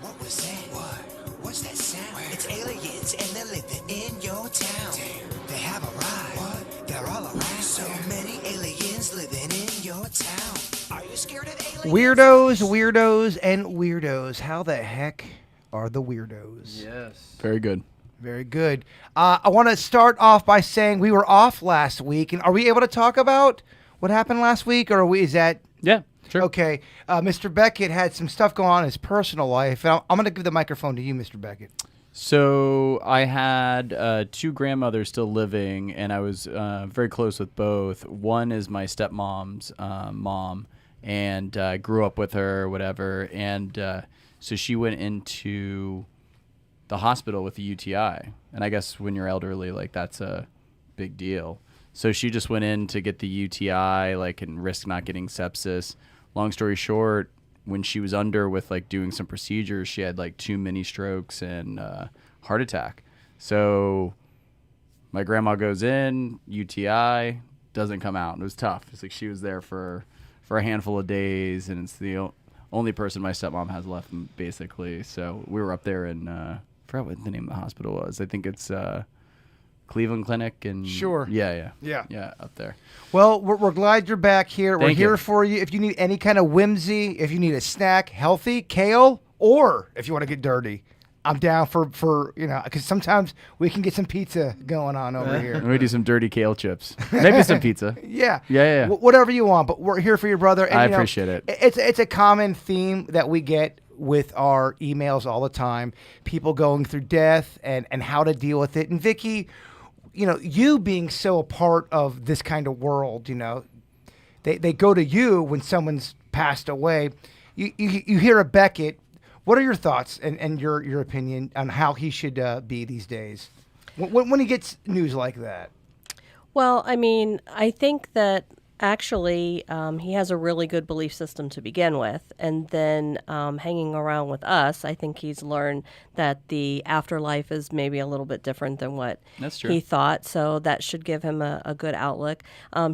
What was that? What? What's that sound? Where? It's aliens and they're living in your town. Damn. They have arrived. What? They're all around. So many aliens living in your town. Are you scared of aliens? Weirdos, and weirdos. How the heck are the weirdos? Yes. Very good. Very good. I want to start off by saying we were off last week, and are we able to talk about what happened last week, or is that... Yeah, sure. Okay. Mr. Beckett had some stuff going on in his personal life. I'm going to give the microphone to you, Mr. Beckett. So I had two grandmothers still living, and I was very close with both. One is my stepmom's mom, and I grew up with her, whatever. And so she went into the hospital with a UTI. And I guess when you're elderly, like, that's a big deal. So she just went in to get the UTI, like, and risk not getting sepsis. Long story short, when she was under with, like, doing some procedures, she had, like, 2 mini strokes and heart attack. So my grandma goes in, UTI, doesn't come out. It was tough. It's like she was there for a handful of days, and it's the only person my stepmom has left, basically. So we were up there in, I forgot what the name of the hospital was. I think it's Cleveland Clinic. And Sure. Yeah, up there. Well, we're glad you're back here. We're Thank here you. for you. If you need any kind of whimsy, if you need a snack, healthy, kale, or if you want to get dirty, I'm down for because sometimes we can get some pizza going on over here. Let me do some dirty kale chips. Maybe some pizza. Yeah. Yeah. Whatever you want, but we're here for you, brother. And, I appreciate it. It's a common theme that we get with our emails all the time. People going through death and how to deal with it. And Vickie, you being so a part of this kind of world, they go to you when someone's passed away. You hear a Beckett. What are your thoughts and your opinion on how he should be these days when he gets news like that? Well, I mean, I think that actually he has a really good belief system to begin with. And then hanging around with us, I think he's learned that the afterlife is maybe a little bit different than what That's true. he thought. So that should give him a good outlook.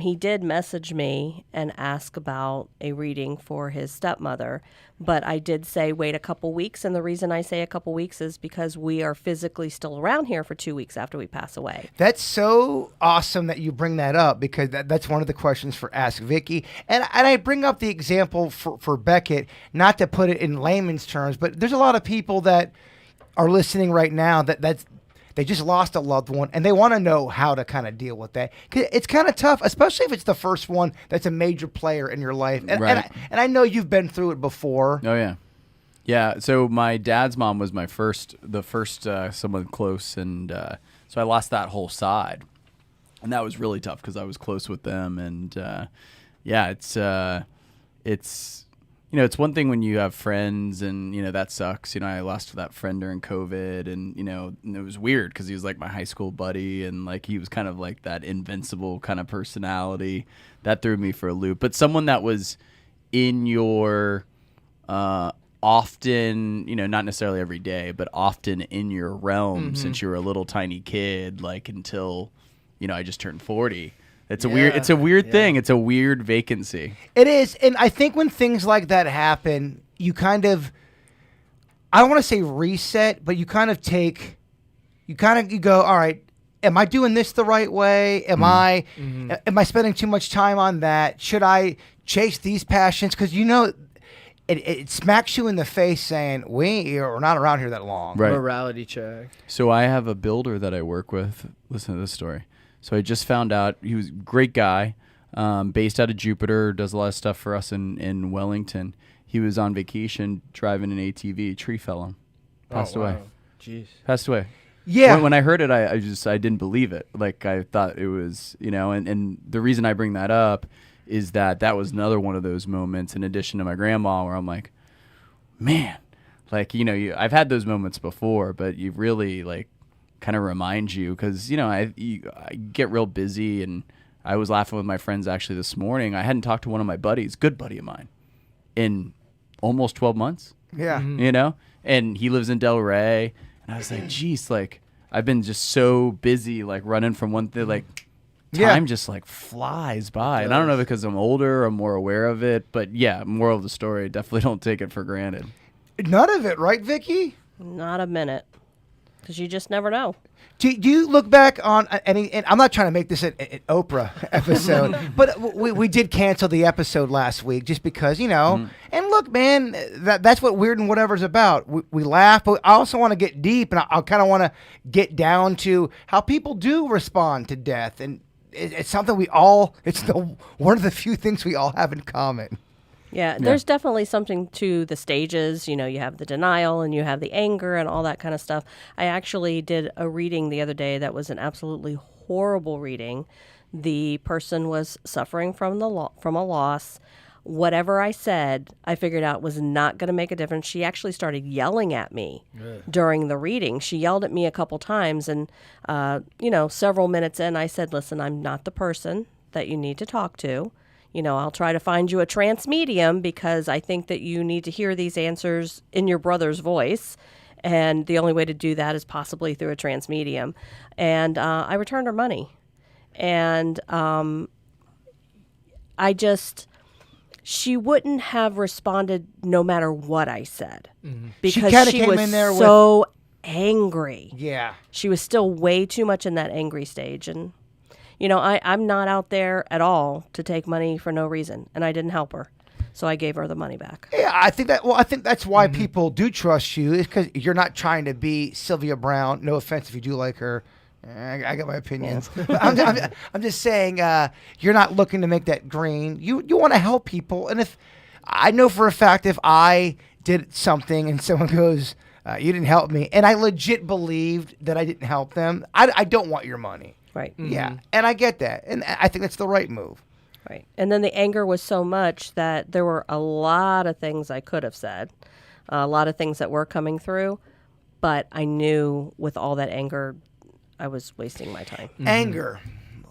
He did message me and ask about a reading for his stepmother. But I did say wait a couple weeks. And the reason I say a couple weeks is because we are physically still around here for 2 weeks after we pass away. That's so awesome that you bring that up, because that's one of the questions for Ask Vickie. And I bring up the example for Beckett, not to put it in layman's terms, but there's a lot of people that are listening right now that they just lost a loved one, and they want to know how to kind of deal with that. 'Cause it's kind of tough, especially if it's the first one that's a major player in your life. And, Right. and I know you've been through it before. Oh, yeah. Yeah, so my dad's mom was the first someone close, and so I lost that whole side. And that was really tough because I was close with them. And, it's one thing when you have friends and, that sucks. I lost that friend during COVID, and, and it was weird because he was like my high school buddy, and like he was kind of like that invincible kind of personality that threw me for a loop. But someone that was in your often, not necessarily every day, but often in your realm since you were a little tiny kid, like until, I just turned 40. It's a weird thing. It's a weird vacancy. It is. And I think when things like that happen, you kind of, I don't want to say reset, but you go, all right, am I doing this the right way? Am I spending too much time on that? Should I chase these passions? Because it smacks you in the face saying, we're not around here that long. Right. Morality check. So I have a builder that I work with. Listen to this story. So I just found out he was a great guy, based out of Jupiter, does a lot of stuff for us in Wellington. He was on vacation driving an ATV, tree fell him, passed away. Jeez. Passed away. Yeah. When I heard it, I didn't believe it. Like I thought it was, and the reason I bring that up is that was another one of those moments in addition to my grandma where I'm like, man, like, I've had those moments before, but you really like kind of remind you because, I get real busy, and I was laughing with my friends actually this morning. I hadn't talked to one of my buddies, good buddy of mine, in almost 12 months. Yeah. And he lives in Delray. And I was like, geez, like I've been just so busy, like running from one thing, like time just like flies by. And I don't know because I'm older, I'm more aware of it, but yeah, moral of the story, definitely don't take it for granted. None of it, right, Vickie? Not a minute. Because you just never know. Do you look back on any? And I'm not trying to make this an Oprah episode, but we did cancel the episode last week just because, And look, man, that's what Weird and Whatever's about. We laugh, but I also want to get deep, and I kind of want to get down to how people do respond to death, and it's something we all. It's one of the few things we all have in common. Yeah, there's definitely something to the stages. You have the denial and you have the anger and all that kind of stuff. I actually did a reading the other day that was an absolutely horrible reading. The person was suffering from a loss. Whatever I said, I figured out was not going to make a difference. She actually started yelling at me during the reading. She yelled at me a couple times, and several minutes in, I said, "Listen, I'm not the person that you need to talk to. I'll try to find you a trance medium because I think that you need to hear these answers in your brother's voice. And the only way to do that is possibly through a trance medium." And I returned her money. And she wouldn't have responded no matter what I said. Because she was so angry. Yeah. She was still way too much in that angry stage. And I'm not out there at all to take money for no reason, and I didn't help her, so I gave her the money back. Yeah, I think that's why people do trust you, is because you're not trying to be Sylvia Brown. No offense if you do like her. I got my opinions. But I'm just saying you're not looking to make that green. You want to help people, and if I know for a fact if I did something and someone goes, "You didn't help me," and I legit believed that I didn't help them, I don't want your money. Right. Yeah, and I get that, and I think that's the right move. Right. And then the anger was so much that there were a lot of things I could have said, a lot of things that were coming through, but I knew with all that anger, I was wasting my time. Anger.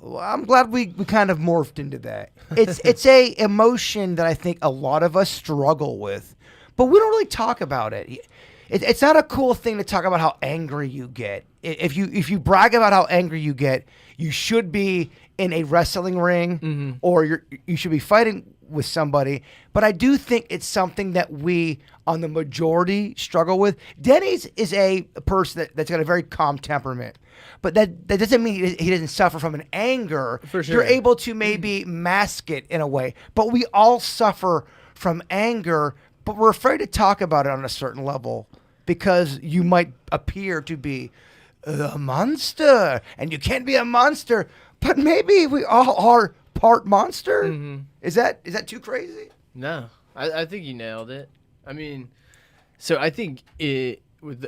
Well, I'm glad we kind of morphed into that. It's a emotion that I think a lot of us struggle with, but we don't really talk about it. It's not a cool thing to talk about how angry you get. If you brag about how angry you get, you should be in a wrestling ring or you should be fighting with somebody. But I do think it's something that we, on the majority, struggle with. Dennys is a person that's got a very calm temperament. But that doesn't mean he doesn't suffer from an anger. For sure. You're able to maybe mask it in a way. But we all suffer from anger, but we're afraid to talk about it on a certain level because you might appear to be a monster, and you can't be a monster, but maybe we all are part monster. Is that too crazy? No, I think you nailed it. I mean, so I think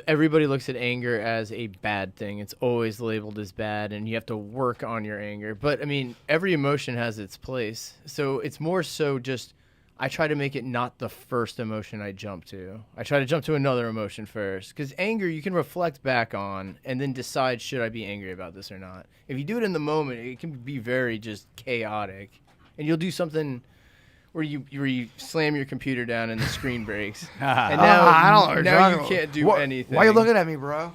everybody looks at anger as a bad thing. It's always labeled as bad, and you have to work on your anger. But I mean, every emotion has its place. So it's more so just I try to make it not the first emotion I jump to. I try to jump to another emotion first. Because anger, you can reflect back on and then decide, should I be angry about this or not? If you do it in the moment, it can be very just chaotic. And you'll do something where you slam your computer down and the screen breaks. And now you can't do anything. Why are you looking at me, bro?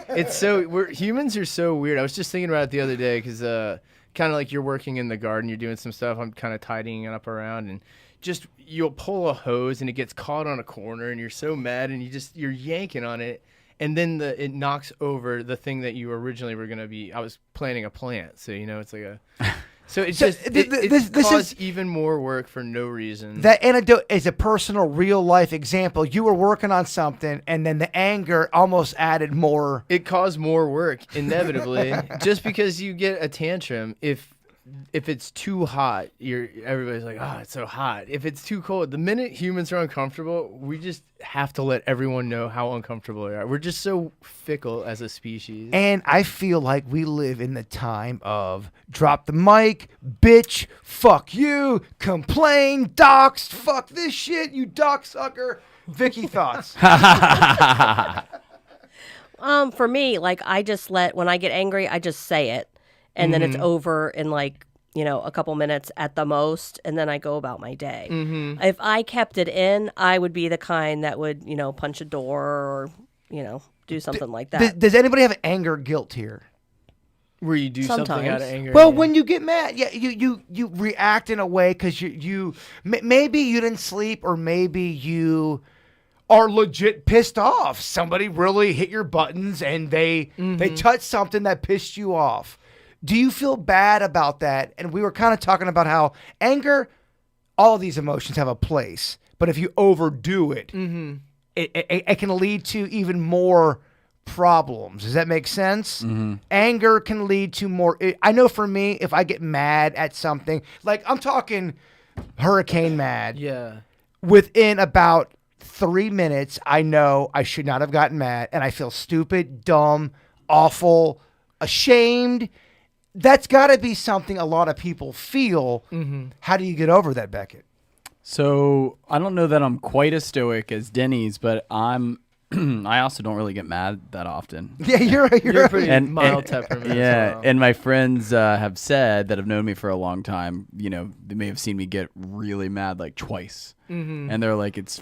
It's so humans are so weird. I was just thinking about it the other day because kind of like you're working in the garden, you're doing some stuff. I'm kind of tidying it up around, and just you'll pull a hose and it gets caught on a corner, and you're so mad, and you're yanking on it, and then it knocks over the thing that you originally were gonna be. I was planting a plant, so it's like a. So it's this caused even more work for no reason. That anecdote is a personal, real-life example. You were working on something, and then the anger almost added more. It caused more work, inevitably. Just because you get a tantrum, if it's too hot, everybody's like, "Oh, it's so hot." If it's too cold, the minute humans are uncomfortable, we just have to let everyone know how uncomfortable they are. We're just so fickle as a species. And I feel like we live in the time of drop the mic, bitch, fuck you, complain, doxed, fuck this shit, you dox sucker. Vickie, thoughts? For me, like I just when I get angry, I just say it. And then it's over in a couple minutes at the most, and then I go about my day. If I kept it in, I would be the kind that would, punch a door or, do something like that. Does anybody have anger guilt here? Where you do something out of anger? Well, when you get mad, you react in a way because you maybe you didn't sleep, or maybe you are legit pissed off. Somebody really hit your buttons and they touched something that pissed you off. Do you feel bad about that? And we were kind of talking about how anger, all of these emotions have a place, but if you overdo it, it can lead to even more problems. Does that make sense? Anger can lead to more. I know for me, if I get mad at something, like I'm talking hurricane mad, within about 3 minutes, I know I should not have gotten mad, and I feel stupid, dumb, awful, ashamed. That's got to be something a lot of people feel. How do you get over that, Beckett? So I don't know that I'm quite as stoic as Dennys, but I also don't really get mad that often. Yeah, you're a pretty mild temperament. Yeah, as well. and my friends have said that have known me for a long time. You know, they may have seen me get really mad like twice, and they're like, it's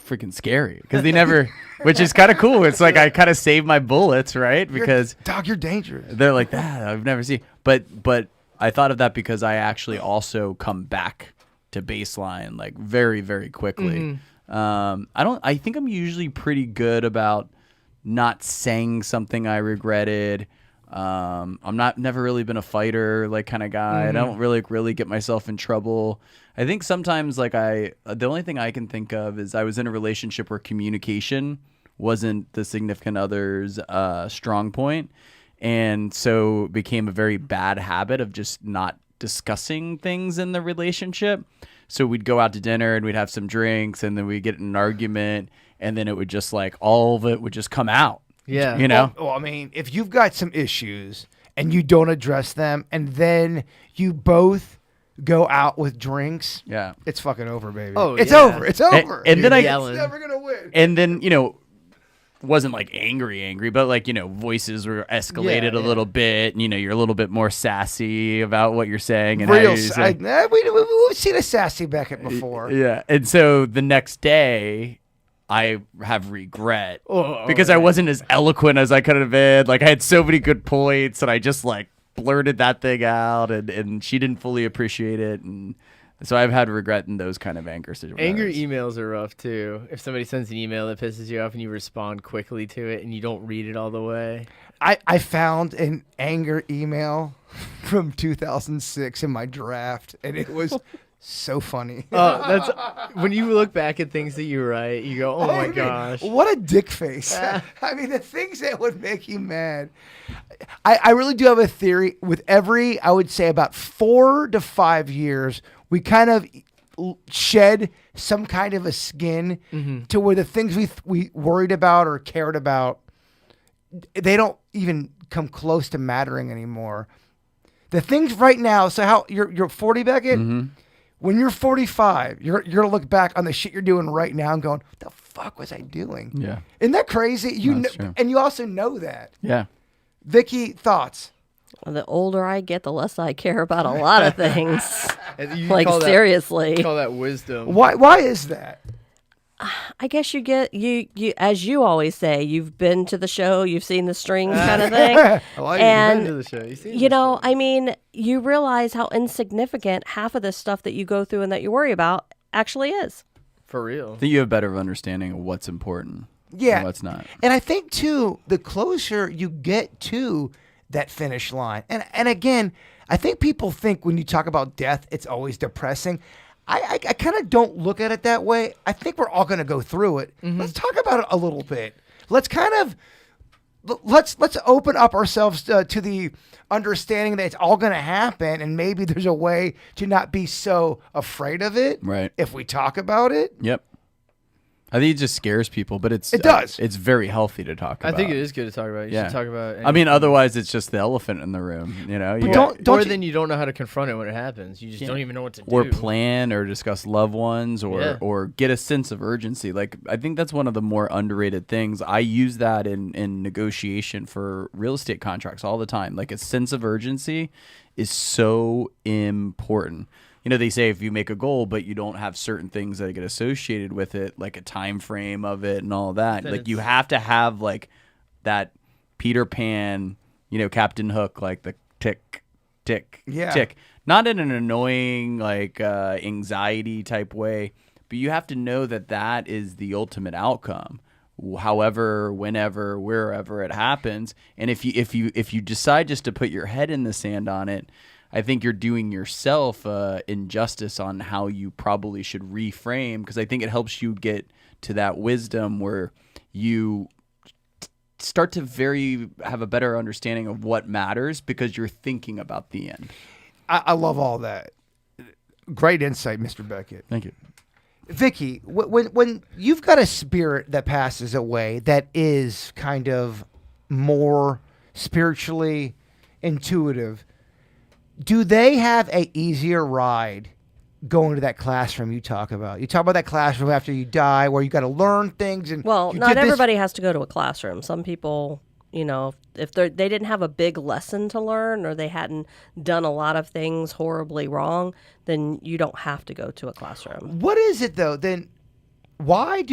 freaking scary because they never, which is kind of cool. It's like I kind of save my bullets, right? Because dog, you're dangerous. they're like that. I've never seen, but I thought of that because I actually also come back to baseline like very, very quickly. I think I'm usually pretty good about not saying something I regretted. I'm never really been a fighter like kind of guy. I don't really get myself in trouble. I think sometimes like the only thing I can think of is I was in a relationship where communication wasn't the significant other's strong point. And so it became a very bad habit of just not discussing things in the relationship. So we'd go out to dinner and we'd have some drinks and then we'd get in an argument and then it would just like all of it would just come out. Yeah. You know? Well, I mean, if you've got some issues and you don't address them and then you both go out with drinks, Yeah. it's fucking over, baby. Oh, it's yeah. over. It's over. And then You're I yelling. It's never gonna win. and then, wasn't like angry, but like, voices were escalated Yeah, a little bit. And, you're a little bit more sassy about what you're saying. And Real, how you say. we've seen a sassy Beckett before. Yeah. And so the next day I have regret because I wasn't as eloquent as I could have been. Like I had so many good points and I just like blurted that thing out and she didn't fully appreciate it. And so I've had regret in those kind of anger situations. Anger emails are rough too. If somebody sends an email that pisses you off and you respond quickly to it and you don't read it all the way. I found an anger email from 2006 in my draft, and it was so funny. That's when you look back at things that you write, you go, "Oh my gosh, what a dick face!" I mean, the things that would make you mad. I really do have a theory. With every, I would say, about 4 to 5 years, we kind of shed some kind of a skin to where the things we worried about or cared about, they don't even come close to mattering anymore. The things right now. So how you're 40, Beckett. When you're 45, you're gonna look back on the shit you're doing right now and going, "What the fuck was I doing?" Yeah. Isn't that crazy? That's true. And you also know that. Yeah. Vickie, thoughts? The older I get, the less I care about a lot of things. And you Like, call that- seriously. call that wisdom." Why is that? I guess you get, you as you always say, you've been to the show, you've seen the strings kind of thing. Well, And, you've been to the show. You've seen You the know, show. I mean, you realize how insignificant half of the stuff that you go through and that you worry about actually is. For real. I think you have a better understanding of what's important Yeah. and what's not. And I think too, the closer you get to that finish line, and again, I think people think when you talk about death, it's always depressing. I kind of don't look at it that way. I think we're all going to go through it. Let's talk about it a little bit. Let's open up ourselves to the understanding that it's all going to happen, and maybe there's a way to not be so afraid of it. Right. If we talk about it. Yep. I think it just scares people, but it does. It's very healthy to talk about. I think it is good to talk about. You should talk about it. I mean, otherwise it's just the elephant in the room, You But got- don't or you- then you don't know how to confront it when it happens. You just don't even know what to or do. plan or discuss loved ones or get a sense of urgency. Like I think that's one of the more underrated things. I use that in negotiation for real estate contracts all the time. Like a sense of urgency is so important. They say if you make a goal, but you don't have certain things that get associated with it, like a time frame of it and all that, Then like you it's- have to have like that Peter Pan, Captain Hook, like the tick, tick, Yeah. tick. Not in an annoying, like anxiety type way, but you have to know that that is the ultimate outcome. However, whenever, wherever it happens, and if you decide just to put your head in the sand on it, I think you're doing yourself injustice on how you probably should reframe, because I think it helps you get to that wisdom where you start to have a better understanding of what matters because you're thinking about the end. I love all that. Great insight, Mr. Beckett. Thank you. Vickie, when you've got a spirit that passes away that is kind of more spiritually intuitive, do they have a easier ride going to that classroom you talk about? You talk about that classroom after you die where you got to learn things. And Well, you not did this- everybody has to go to a classroom. Some people, if they didn't have a big lesson to learn or they hadn't done a lot of things horribly wrong, then you don't have to go to a classroom. What is it though? Then what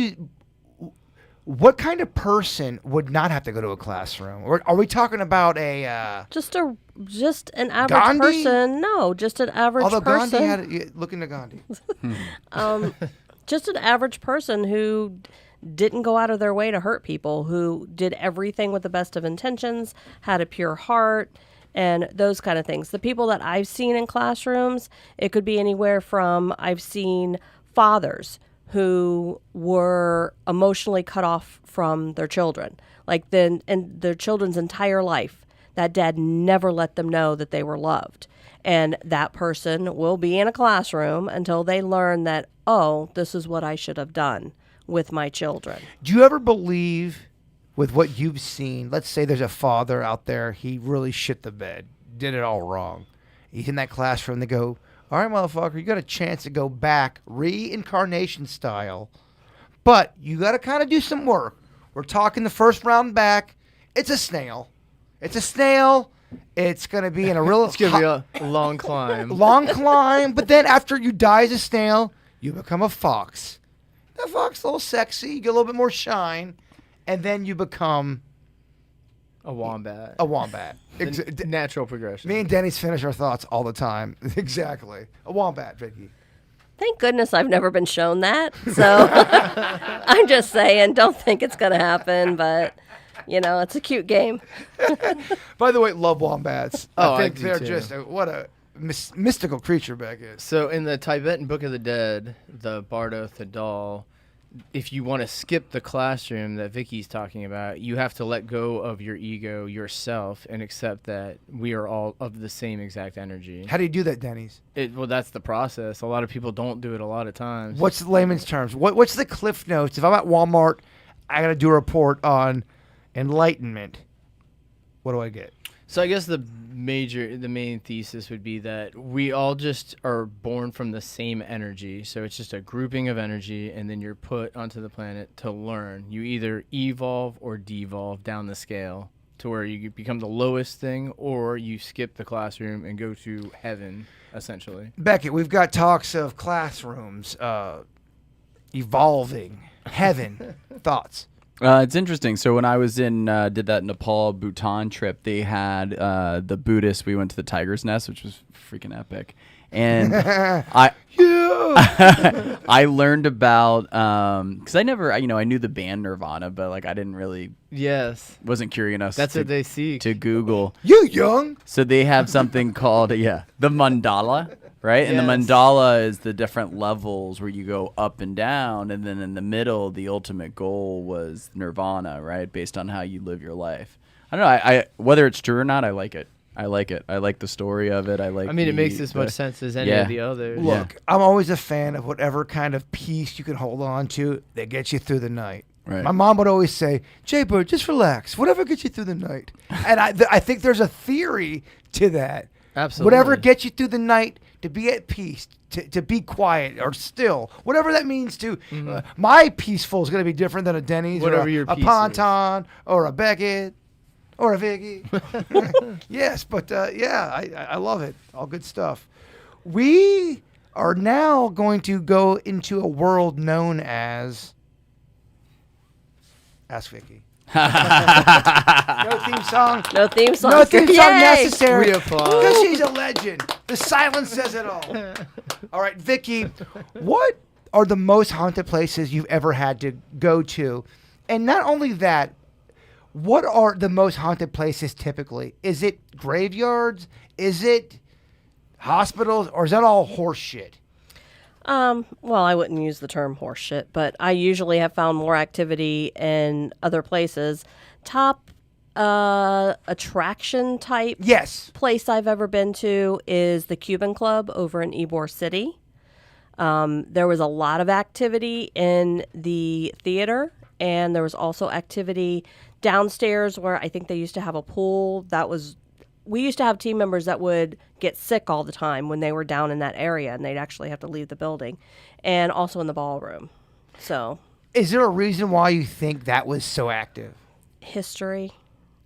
kind of person would not have to go to a classroom? Or are we talking about a Just an average Gandhi? person. No, just an average although person. Gandhi had look into Gandhi. Just an average person who didn't go out of their way to hurt people, who did everything with the best of intentions, had a pure heart, and those kind of things. The people that I've seen in classrooms, it could be anywhere from I've seen fathers who were emotionally cut off from their children, in their children's entire life. That dad never let them know that they were loved. And that person will be in a classroom until they learn that, oh, this is what I should have done with my children. Do you ever believe with what you've seen, let's say there's a father out there, he really shit the bed, did it all wrong. He's in that classroom, they go, all right, motherfucker, you got a chance to go back, reincarnation style, but you got to kind of do some work. We're talking the first round back. It's a snail. It's a snail. It's going to be in a real It's going to be a long climb. long climb, but then after you die as a snail, you become a fox. The fox is a little sexy, you get a little bit more shine, and then you become A wombat. a wombat. The natural progression. Me and Dennys finish our thoughts all the time. Exactly. A wombat, Vickie. Thank goodness I've never been shown that. So I'm just saying, don't think it's going to happen, but, it's a cute game. By the way, love wombats. Oh, I think I do they're too. just what a mystical creature, Beckett. So in the Tibetan Book of the Dead, the Bardo Thadal, if you want to skip the classroom that Vickie's talking about, you have to let go of your ego yourself and accept that we are all of the same exact energy. How do you do that, Dennys? Well, that's the process. A lot of people don't do it a lot of times. What's the layman's terms? What's the Cliff Notes? If I'm at Walmart, I got to do a report on enlightenment. What do I get? So I guess the main thesis would be that we all just are born from the same energy. So it's just a grouping of energy, and then you're put onto the planet to learn. You either evolve or devolve down the scale to where you become the lowest thing, or you skip the classroom and go to heaven, essentially. Beckett, we've got talks of classrooms, evolving, heaven. Thoughts? It's interesting. So when I was did that Nepal Bhutan trip, they had the Buddhists. We went to the tiger's nest, which was freaking epic. And I learned about because I never, I knew the band Nirvana, but I didn't really wasn't curious enough. That's what they seek. To Google. You young? So they have something called the mandala. Right? And the mandala is the different levels where you go up and down. And then in the middle, the ultimate goal was nirvana, right? Based on how you live your life. I don't know. I whether it's true or not, I like it. I like the story of it. It makes as much sense as any of the others. Look, I'm always a fan of whatever kind of peace you can hold on to that gets you through the night. Right. My mom would always say, Jay Bird, just relax. Whatever gets you through the night. And I think there's a theory to that. Absolutely. Whatever gets you through the night, to be at peace, to be quiet or still, whatever that means to. My peaceful is going to be different than a Dennys Whatever or your a peace Ponton or a Beckett or a Vickie. Yes, but I love it. All good stuff. We are now going to go into a world known as Ask Vickie. No theme song. No theme song. No theme song Yay! necessary. We applaud. Because she's a legend. The silence says it all. All right, Vickie, what are the most haunted places you've ever had to go to? And not only that, what are the most haunted places typically? Is it graveyards? Is it hospitals? Or is that all horse shit? Well, I wouldn't use the term horse shit, but I usually have found more activity in other places. Top attraction type Yes. place I've ever been to is the Cuban Club over in Ybor City. There was a lot of activity in the theater, and there was also activity downstairs where I think they used to have a pool. We used to have team members that would get sick all the time when they were down in that area, and they'd actually have to leave the building, and also in the ballroom. So, Is there a reason why you think that was so active? history.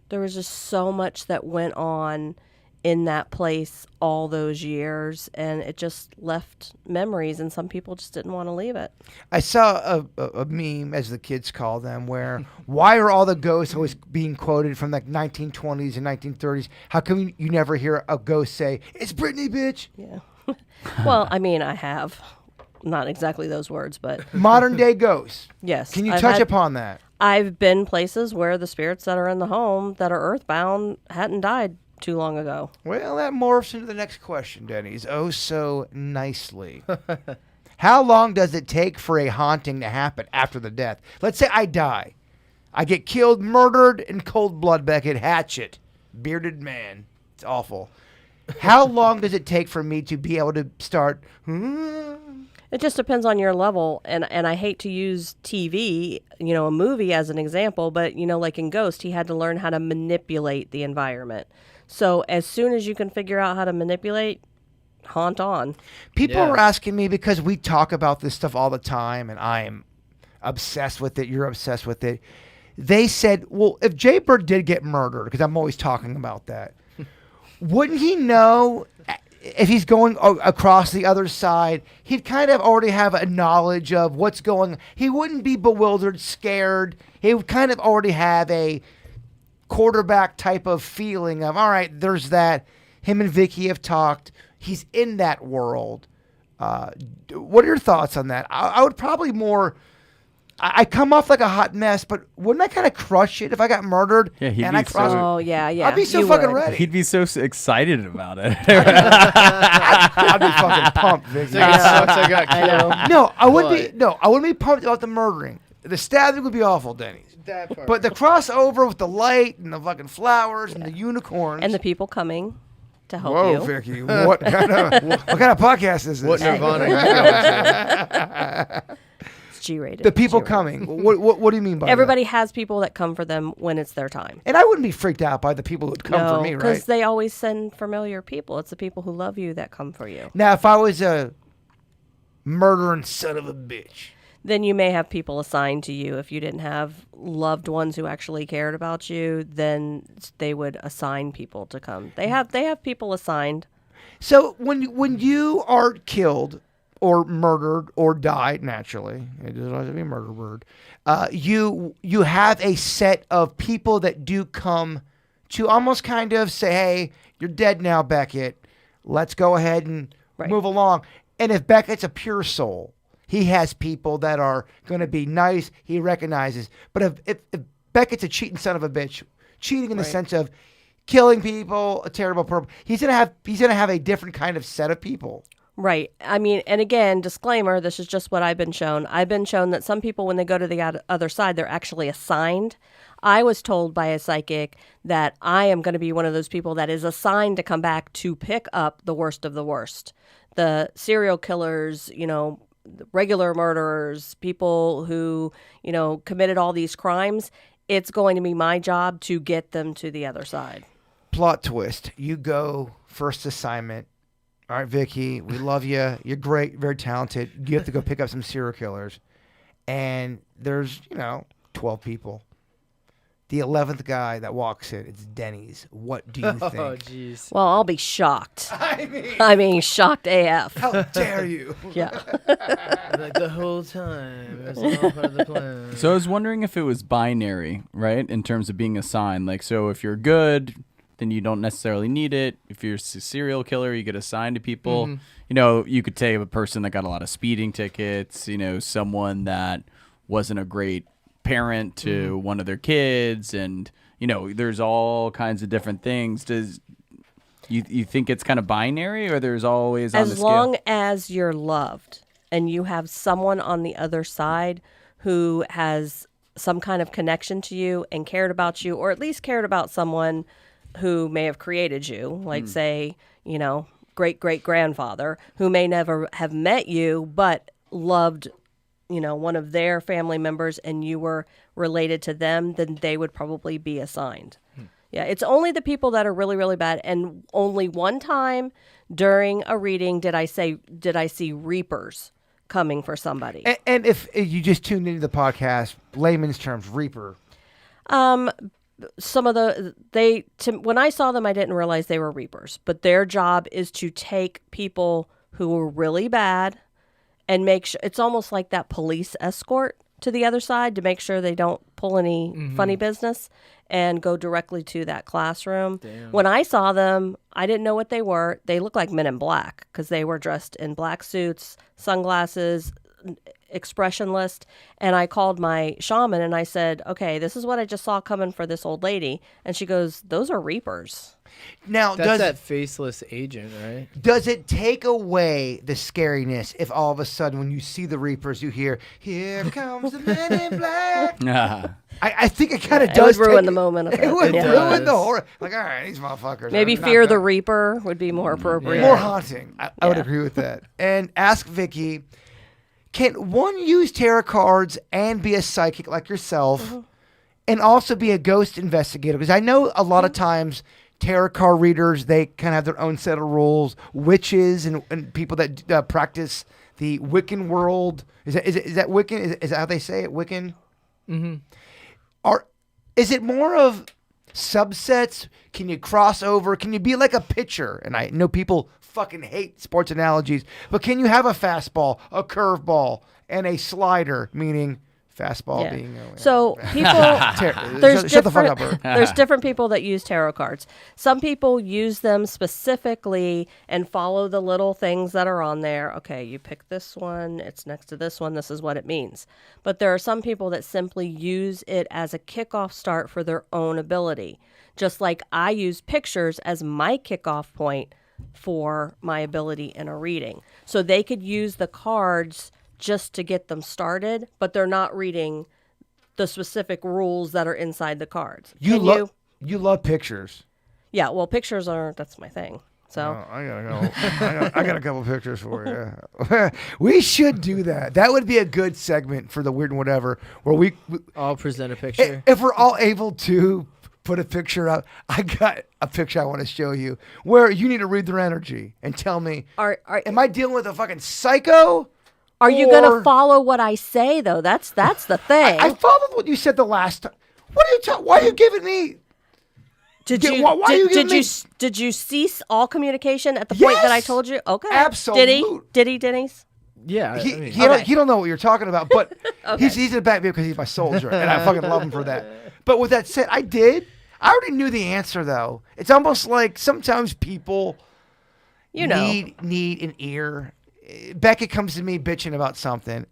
There was just so much that went on in that place all those years, and it just left memories, and some people just didn't want to leave it. I saw a meme, as the kids call them, where why are all the ghosts always being quoted from like 1920s and 1930s? How come you never hear a ghost say, "It's Britney, bitch"? Yeah. Well, I mean, I have. Not exactly those words, but Modern day ghosts. yes. Can you I've touch had- upon that? I've been places where the spirits that are in the home that are earthbound hadn't died too long ago. Well, that morphs into the next question, Dennys. Oh, so nicely. How long does it take for a haunting to happen after the death? Let's say I die. I get killed, murdered in cold blood, Beckett, hatchet, bearded man. It's awful. How long does it take for me to be able to start? It just depends on your level, and I hate to use TV, a movie as an example, but like in Ghost, he had to learn how to manipulate the environment. So as soon as you can figure out how to manipulate, haunt on. People Yeah. are asking me because we talk about this stuff all the time, and I am obsessed with it. You're obsessed with it. They said, well, if Jay Bird did get murdered, because I'm always talking about that, wouldn't he know if he's going across the other side? He'd kind of already have a knowledge of what's going on. He wouldn't be bewildered, scared. He would kind of already have a quarterback type of feeling of, all right, there's that. Him and Vickie have talked. He's in that world. What are your thoughts on that? I would probably more... I come off like a hot mess, but wouldn't I kind of crush it if I got murdered? Yeah, he'd and be I crossed? Oh, yeah. I'd be so you fucking would. ready. He'd be so excited about it. I'd be fucking pumped, Vickie. Like, it sucks I got killed. No, I wouldn't But- be. No, I wouldn't be pumped about the murdering. The stabbing would be awful, Dennys. That part. But the crossover with the light and the fucking flowers and the unicorns. And the people coming to help Whoa, you. Vickie, what kind of podcast is this? what Nirvana are you going to? It's G-rated. The people G-rated. coming. What do you mean by Everybody has people that come for them when it's their time. that? And I wouldn't be freaked out by the people who'd come for me, because right? they always send familiar people. It's the people who love you that come for you. Now, if I was a murdering son of a bitch, Then you may have people assigned to you. If you didn't have loved ones who actually cared about you, then they would assign people to come. They have people assigned. so when you are killed or murdered or die naturally, it doesn't have to be a murder word. You have a set of people that do come to almost kind of say, "Hey, you're dead now, Beckett. Let's go ahead and Right. move along." And if Beckett's a pure soul, he has people that are going to be nice. He recognizes. But if Beckett's a cheating son of a bitch, cheating in the sense of killing people, a terrible person, he's gonna have a different kind of set of people. Right. I mean, and again, disclaimer, this is just what I've been shown. I've been shown that some people, when they go to the other side, they're actually assigned. I was told by a psychic that I am going to be one of those people that is assigned to come back to pick up the worst of the worst. The serial killers, the regular murderers, people who, committed all these crimes. It's going to be my job to get them to the other side. Plot twist. You go first assignment. All right, Vickie, we love you. You're great, very talented. You have to go pick up some serial killers. And there's, 12 people. The 11th guy that walks in, it's Dennys. What do you think? Oh, jeez. Well, I'll be shocked. I mean, shocked AF. How dare you? Yeah. Like the whole time. It was all part of the plan. So I was wondering if it was binary, right? In terms of being assigned. Like, so if you're good, then you don't necessarily need it. If you're a serial killer, you get assigned to people. You know, you could take a person that got a lot of speeding tickets, you know, someone that wasn't a great parent to one of their kids, and, you know, there's all kinds of different things. Does you think it's kind of binary, or there's always on the As scale? long as you're loved and you have someone on the other side who has some kind of connection to you and cared about you, or at least cared about someone who may have created you, like say, you know, great-great-grandfather who may never have met you but loved, you know, one of their family members and you were related to them, then they would probably be assigned. Yeah, it's only the people that are really, really bad. And only one time during a reading did I see reapers coming for somebody. And if you just tuned into the podcast, layman's terms, reaper. Some of when I saw them, I didn't realize they were reapers. But their job is to take people who are really bad and make sure it's almost like that police escort to the other side to make sure they don't pull any funny business and go directly to that classroom. Damn. When I saw them, I didn't know what they were. They looked like Men in Black because they were dressed in black suits, sunglasses, expressionless. And I called my shaman and I said, okay, this is what I just saw coming for this old lady. And she goes, those are reapers. Now, That's that faceless agent, right? does it take away the scariness if all of a sudden when you see the reapers, you hear, here comes the Men in Black? I think it kind of does. It would ruin the moment of it. It would Yeah. ruin the horror. Like, all right, these motherfuckers. Maybe are not Fear the good. Reaper would be more appropriate. More haunting. I would agree with that. And ask Vickie, can one use tarot cards and be a psychic like yourself and also be a ghost investigator? Because I know a lot of times tarot card readers, they kind of have their own set of rules. Witches and people that practice the Wiccan world. Is that Wiccan? Is that how they say it? Wiccan? Mm-hmm. Is it more of subsets? Can you cross over? Can you be like a pitcher? And I know people fucking hate sports analogies, but can you have a fastball, a curveball, and a slider, meaning fastball being... So people... Shut the fuck up, Bert. There's different people that use tarot cards. Some people use them specifically and follow the little things that are on there. Okay, you pick this one. It's next to this one. This is what it means. But there are some people that simply use it as a kickoff start for their own ability. Just like I use pictures as my kickoff point for my ability in a reading. So they could use the cards just to get them started, but they're not reading the specific rules that are inside the cards. You love pictures. Yeah, well, pictures that's my thing. So I gotta go. I got a couple pictures for you. We should do that. That would be a good segment for the Weird and Whatever, where we I'll present a picture. if we're all able to put a picture up. I got a picture I want to show you where you need to read their energy and tell me, am I dealing with a fucking psycho? Are you going to follow what I say, though? That's the thing. I followed what you said the last time. What are you talking? Why are you giving me? Did you cease all communication at the point that I told you? Okay. Absolutely. Did he, Dennys? Yeah. He don't know what you're talking about, but he's in the back because he's my soldier, and I fucking love him for that. But with that said, I already knew the answer, though. It's almost like sometimes people need an ear. Beckett comes to me bitching about something.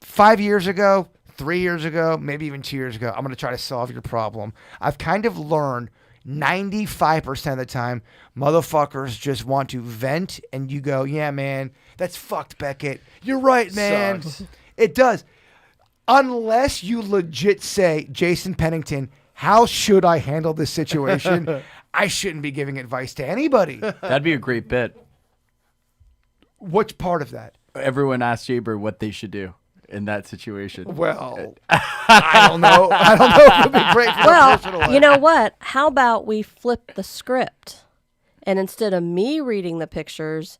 5 years ago, 3 years ago, maybe even 2 years ago, I'm going to try to solve your problem. I've kind of learned 95% of the time, motherfuckers just want to vent, and you go, yeah, man, that's fucked, Beckett. You're right, man. Sucks. It does. Unless you legit say, Jason Pennington, how should I handle this situation? I shouldn't be giving advice to anybody. That'd be a great bit. Which part of that? Everyone asks Jaber what they should do in that situation. Well, I don't know. I don't know if it would be great for the personal life. You know what? How about we flip the script, and instead of me reading the pictures,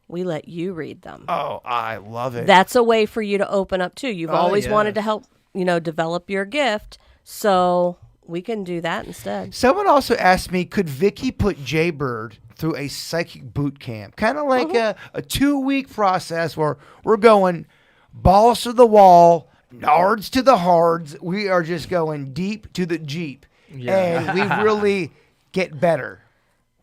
we let you read them. Oh, I love it. That's a way for you to open up too. You've always wanted to help, develop your gift, so we can do that instead. Someone also asked me, could Vickie put Jaybird through a psychic boot camp? Kind of like a 2-week process where we're going balls to the wall, nards to the hards. We are just going deep to the Jeep. Yeah. And we really get better.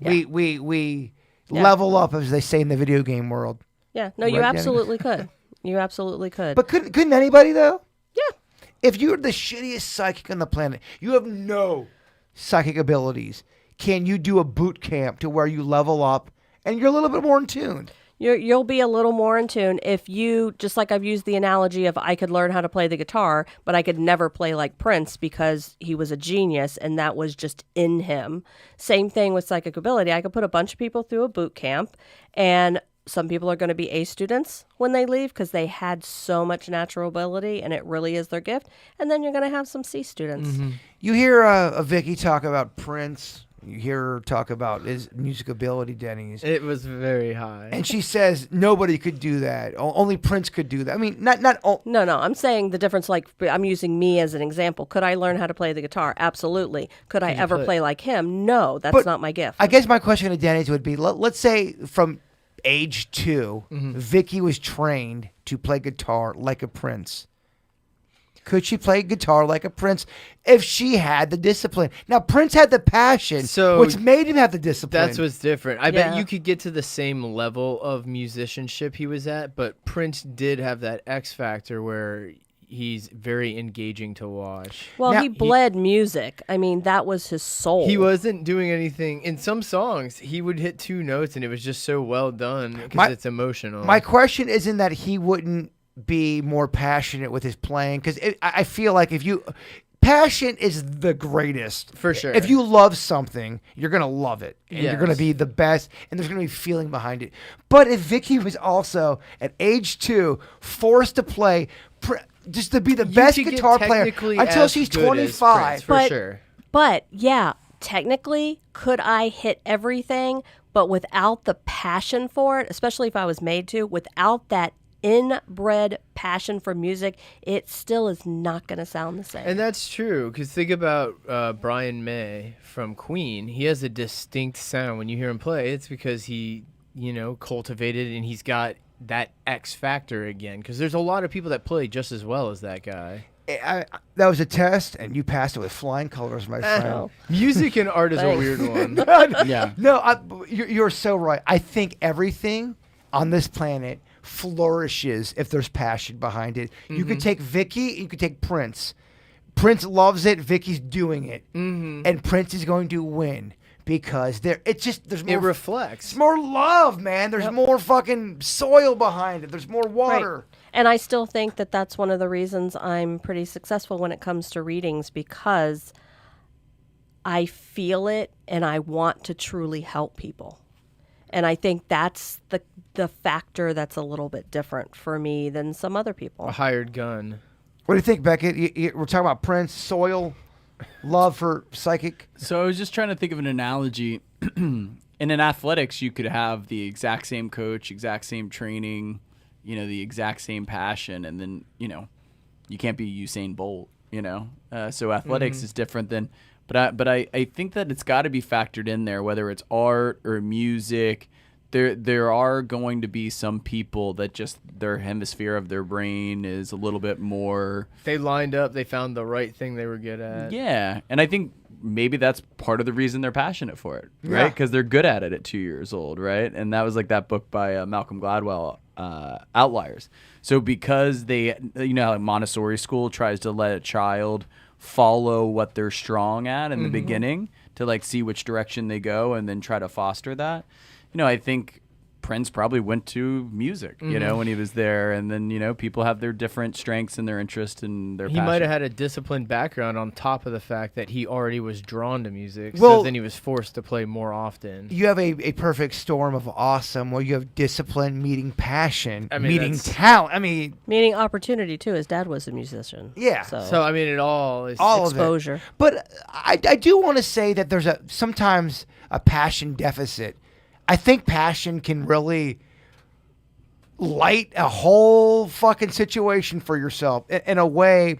Yeah. We level up, as they say in the video game world. Yeah. No, you Right, Danny? absolutely could. You absolutely could. But couldn't anybody though? yeah. If you're the shittiest psychic on the planet, you have no psychic abilities. Can you do a boot camp to where you level up and you're a little bit more in tune? You'll be a little more in tune if you, just like I've used the analogy of I could learn how to play the guitar, but I could never play like Prince because he was a genius and that was just in him. Same thing with psychic ability. I could put a bunch of people through a boot camp, and some people are going to be A students when they leave because they had so much natural ability and it really is their gift. And then you're going to have some C students. You hear a Vickie talk about Prince. You hear her talk about his music ability, Dennys. It was very high. And she says nobody could do that. Only Prince could do that. I mean, not. No, I'm saying the difference, like I'm using me as an example. Could I learn how to play the guitar? Absolutely. Could I ever play like him? No, that's But not my gift. I guess my question to Dennys would be: let's say from age 2, Vickie was trained to play guitar like a Prince. Could she play guitar like a Prince if she had the discipline? Now, Prince had the passion, which made him have the discipline. That's what's different. I bet Yeah. you could get to the same level of musicianship he was at, but Prince did have that X factor where he's very engaging to watch. Well, Now, he bled music. I mean, that was his soul. He wasn't doing anything. In some songs, he would hit 2 notes, and it was just so well done My- because it's emotional. My question isn't that he wouldn't be more passionate with his playing, because I feel like passion is the greatest. For sure. If you love something, you're going to love it. And you're going to Yes. be the best, and there's going to be feeling behind it. But if Vickie was also, at age 2, forced to play, just to be the You best could get guitar player technically until as she's good as 25. Prince, for But- sure. But yeah, technically, could I hit everything? But without the passion for it, especially if I was made to, without that inbred passion for music, it still is not going to sound the same. And that's true, because think about Brian May from Queen. He has a distinct sound when you hear him play. It's because he, cultivated, and he's got that X factor again. Because there's a lot of people that play just as well as that guy. That was a test, and you passed it with flying colors, my friend. Music and art is a Thanks. weird one. Yeah. No, you're so right. I think everything on this planet flourishes if there's passion behind it. You could take Vickie, you could take Prince. Prince loves it, Vickie's doing it. And Prince is going to win because there's more It reflects. it's more love, man. There's more fucking soil behind it. There's more water. Right. And I still think that that's one of the reasons I'm pretty successful when it comes to readings, because I feel it and I want to truly help people. And I think that's the factor that's a little bit different for me than some other people. A hired gun. What do you think, Beckett? We're talking about Prince, soil, love for psychic. So I was just trying to think of an analogy. And in athletics, you could have the exact same coach, exact same training, the exact same passion, and then, you can't be Usain Bolt, So athletics is different than, but I think that it's got to be factored in there, whether it's art or music. There are going to be some people that just their hemisphere of their brain is a little bit more. They lined up. They found the right thing they were good at. Yeah, and I think maybe that's part of the reason they're passionate for it, right? Yeah. Because they're good at it at 2 years old, right? And that was like that book by Malcolm Gladwell, Outliers. So because they, how Montessori school tries to let a child follow what they're strong at in the beginning to see which direction they go and then try to foster that. I think Prince probably went to music, when he was there. And then, people have their different strengths and their interest and their He passion. might have had a disciplined background on top of the fact that he already was drawn to music. Well- So then he was forced to play more often. You have a perfect storm of awesome where you have discipline meeting passion, I mean, meeting that's- talent. I mean, Meaning opportunity, too. His dad was a musician. Yeah. So, I mean, it all is. all of it. exposure. But I do want to say that there's sometimes a passion deficit. I think passion can really light a whole fucking situation for yourself in a way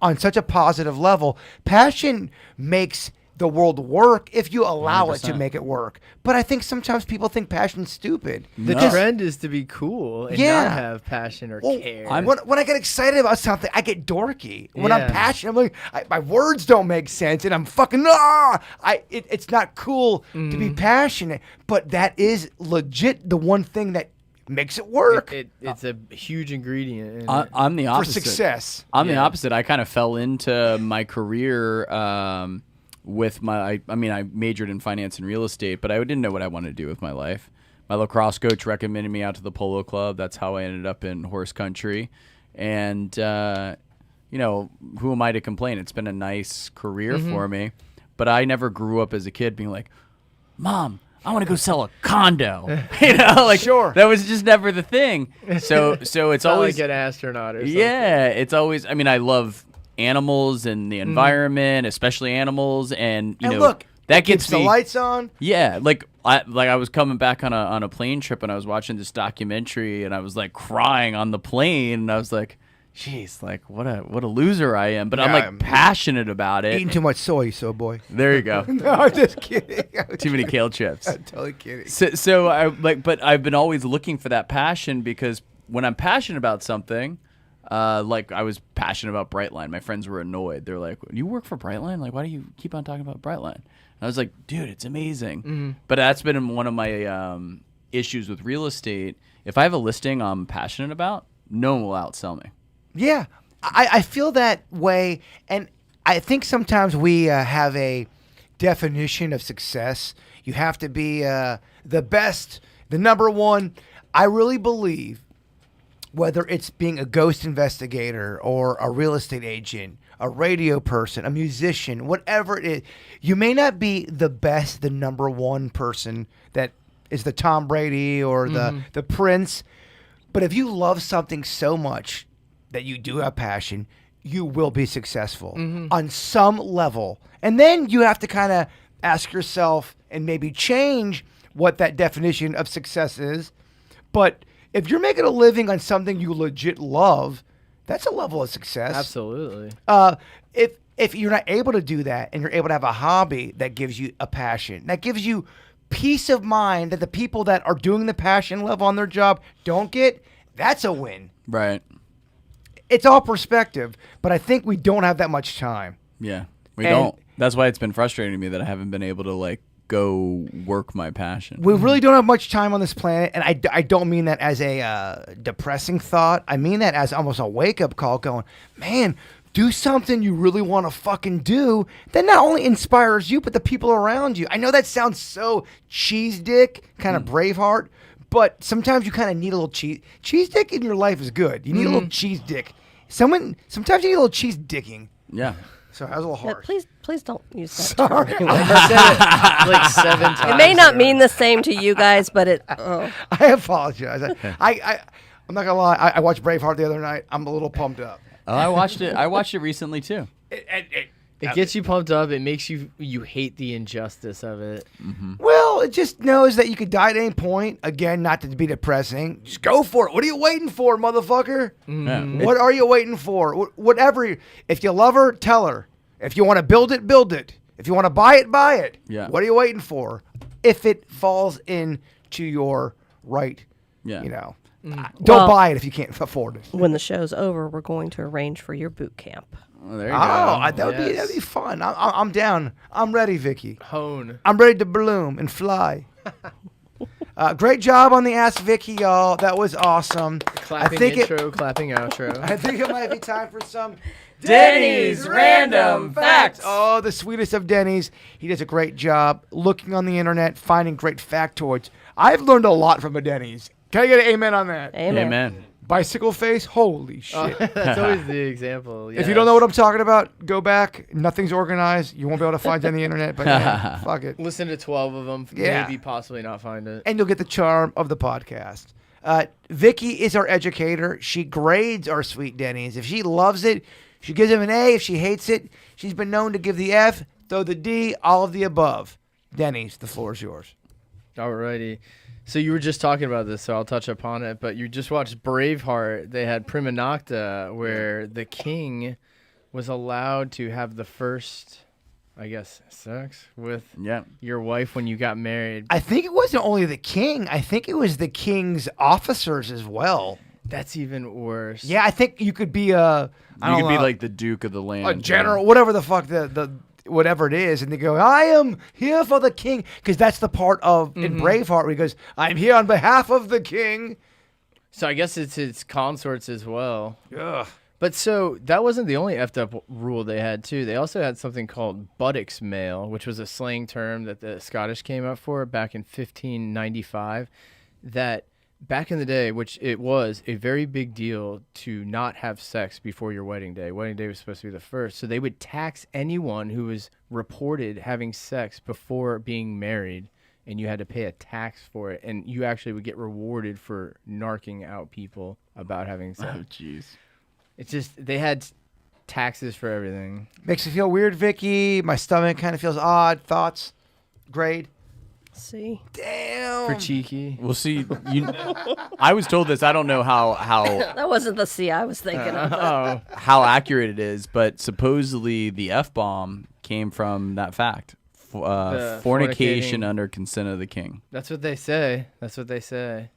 on such a positive level. Passion makes the world work if you allow it to 100%. make it work. But I think sometimes people think passion's stupid. The No. trend is to be cool and Yeah. not have passion or Well, care. when I get excited about something, I get dorky. When I'm Yeah. passionate, I'm like, my words don't make sense, and I'm fucking it's not cool to be passionate, but that is legit the one thing that makes it work It's a huge ingredient. In I'm the for opposite. success. I'm the Yeah. opposite. I kind of fell into my career with I majored in finance and real estate, but I didn't know what I wanted to do with my life. My lacrosse coach recommended me out to the polo club. That's how I ended up in horse country. And, who am I to complain? It's been a nice career for me. But I never grew up as a kid being like, Mom, I want to go sell a condo. Sure. That was just never the thing. So it's not always like an astronaut or something. yeah, it's always. I mean, I love animals and the environment, especially animals, and And look, that it keeps gets the me. lights on. Yeah, I was coming back on a plane trip and I was watching this documentary and I was like crying on the plane and I was like, "Jeez, like what a loser I am." But I'm Yeah, like I'm- passionate about it. Eating too much soy, so boy. There you go. No, I'm just kidding. Too many kale chips. I'm totally kidding. So but I've been always looking for that passion because when I'm passionate about something, like I was passionate about Brightline. My friends were annoyed. They're like, "You work for Brightline? Like, why do you keep on talking about Brightline?" And I was like, "Dude, it's amazing." But that's been one of my issues with real estate. If I have a listing I'm passionate about, no one will outsell me. Yeah, I feel that way, and I think sometimes we have a definition of success. You have to be the best, the number one. I really believe whether it's being a ghost investigator or a real estate agent, a radio person, a musician, whatever it is, you may not be the best, the number one person that is the Tom Brady or the Prince, but if you love something so much that you do have passion, you will be successful on some level. And then you have to kind of ask yourself and maybe change what that definition of success is. But if you're making a living on something you legit love, that's a level of success. Absolutely. If you're not able to do that and you're able to have a hobby that gives you a passion, that gives you peace of mind that the people that are doing the passion level on their job don't get, that's a win. Right. It's all perspective, but I think we don't have that much time. Yeah. We And- don't. That's why it's been frustrating to me that I haven't been able to like go work my passion. We really don't have much time on this planet, and I don't mean that as a depressing thought. I mean that as almost a wake-up call going, man, do something you really want to fucking do that not only inspires you, but the people around you. I know that sounds so cheese dick, kind of Braveheart, but sometimes you kind of need a little cheese dick in your life is good. You need a little cheese dick. Sometimes you need a little cheese dicking. Yeah. So that was a little Yeah, harsh. please don't use that. Sorry. I said it like 7 times. It may not mean already. the same to you guys, but it. Oh. I apologize. I'm not gonna lie. I watched Braveheart the other night. I'm a little pumped up. Oh, I watched it. I watched it recently too. It gets you pumped up. It makes you hate the injustice of it. Well, it just knows that you could die at any point. Again, not to be depressing. Just go for it. What are you waiting for, motherfucker? Yeah. What are you waiting for? Whatever. If you love her, tell her. If you want to build it, build it. If you want to buy it, buy it. Yeah. What are you waiting for? If it falls into your right, Yeah. don't Well- buy it if you can't afford it. When the show's over, we're going to arrange for your boot camp. Well, there you Oh, go. that'd be fun. I'm down. I'm ready, Vickie. Hone. I'm ready to bloom and fly. Great job on the Ask Vickie, y'all. That was awesome. Clapping intro, clapping outro. I think it might be time for some Dennys Random Facts. Oh, the sweetest of Dennys. He does a great job looking on the internet, finding great factoids. I've learned a lot from a Dennys. Can I get an amen on that? Amen. Amen. Bicycle face? Holy shit. That's always the example. If you don't know what I'm talking about, go back. Nothing's organized. You won't be able to find it on the internet, but yeah, fuck it. Listen to 12 of them. Yeah. Maybe possibly not find it. And you'll get the charm of the podcast. Vickie is our educator. She grades our sweet Dennys. If she loves it, she gives him an A. If she hates it, she's been known to give the F, throw the D, all of the above. Dennys, the floor is yours. Alrighty. So you were just talking about this, so I'll touch upon it. But you just watched Braveheart. They had Prima Nocta, where the king was allowed to have the first I guess, sex with Yeah. your wife when you got married. I think it wasn't only the king. I think it was the king's officers as well. That's even worse. Yeah, I think you could be a You could be like the Duke of the land. a general, whatever the fuck the whatever it is, and they go, "I am here for the king," because that's the part of in Braveheart where he goes, "I'm here on behalf of the king." So I guess it's his consorts as well. Ugh. But so that wasn't the only effed up rule they had too. They also had something called buttocks mail, which was a slang term that the Scottish came up for back in 1595. That back in the day, which it was a very big deal to not have sex before your wedding day. Wedding day was supposed to be the first. So they would tax anyone who was reported having sex before being married, and you had to pay a tax for it. And you actually would get rewarded for narking out people about having sex. Oh, jeez. It's just, they had taxes for everything. Makes me feel weird, Vickie. My stomach kind of feels odd. Thoughts? Grade? See, Damn. For cheeky. We'll see. I was told this. I don't know how that wasn't the C I was thinking of. Oh. how accurate it is, but supposedly the F-bomb came from that fact. Fornication fornicating. under consent of the king. That's what they say. That's what they say.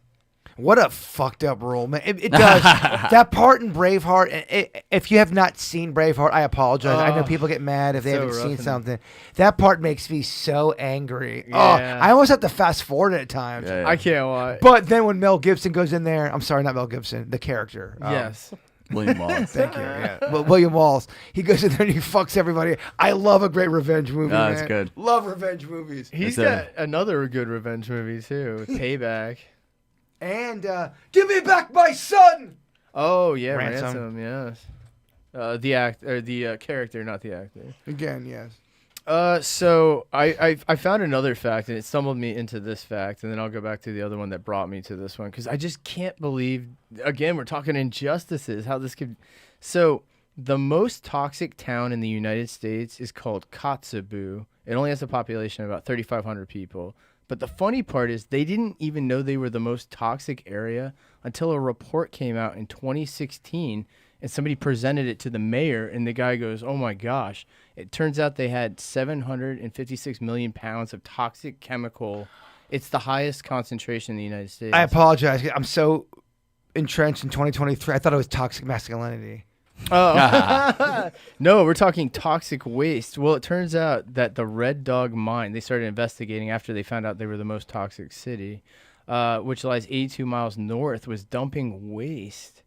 What a fucked up rule, man. It does. That part in Braveheart, if you have not seen Braveheart, I apologize. I know people get mad if they so haven't seen rough and- something. That part makes me so angry. Yeah. Oh, I almost have to fast forward it at times. Yeah. I can't watch. But then when Mel Gibson goes in there, I'm sorry, not Mel Gibson, the character. Yes. William Wallace. Thank you. Yeah. Well, William Wallace. He goes in there and he fucks everybody. I love a great revenge movie. No, it's man. good. Love revenge movies. He's It's got another good revenge movie, too. Payback. And give me back my son. Oh, yeah. Ransom. Ransom, yes. The character, not the actor. Again, yes. So I found another fact, and it stumbled me into this fact, and then I'll go back to the other one that brought me to this one, because I just can't believe, again, we're talking injustices, how this could... So the most toxic town in the United States is called Kotzebue. It only has a population of about 3,500 people. But the funny part is they didn't even know they were the most toxic area until a report came out in 2016, and somebody presented it to the mayor, and the guy goes, "Oh my gosh." It turns out they had 756 million pounds of toxic chemical. It's the highest concentration in the United States. I apologize. I'm so entrenched in 2023. I thought it was toxic masculinity. Oh. No, we're talking toxic waste. Well, it turns out that the Red Dog Mine, they started investigating after they found out they were the most toxic city, which lies 82 miles north, was dumping waste.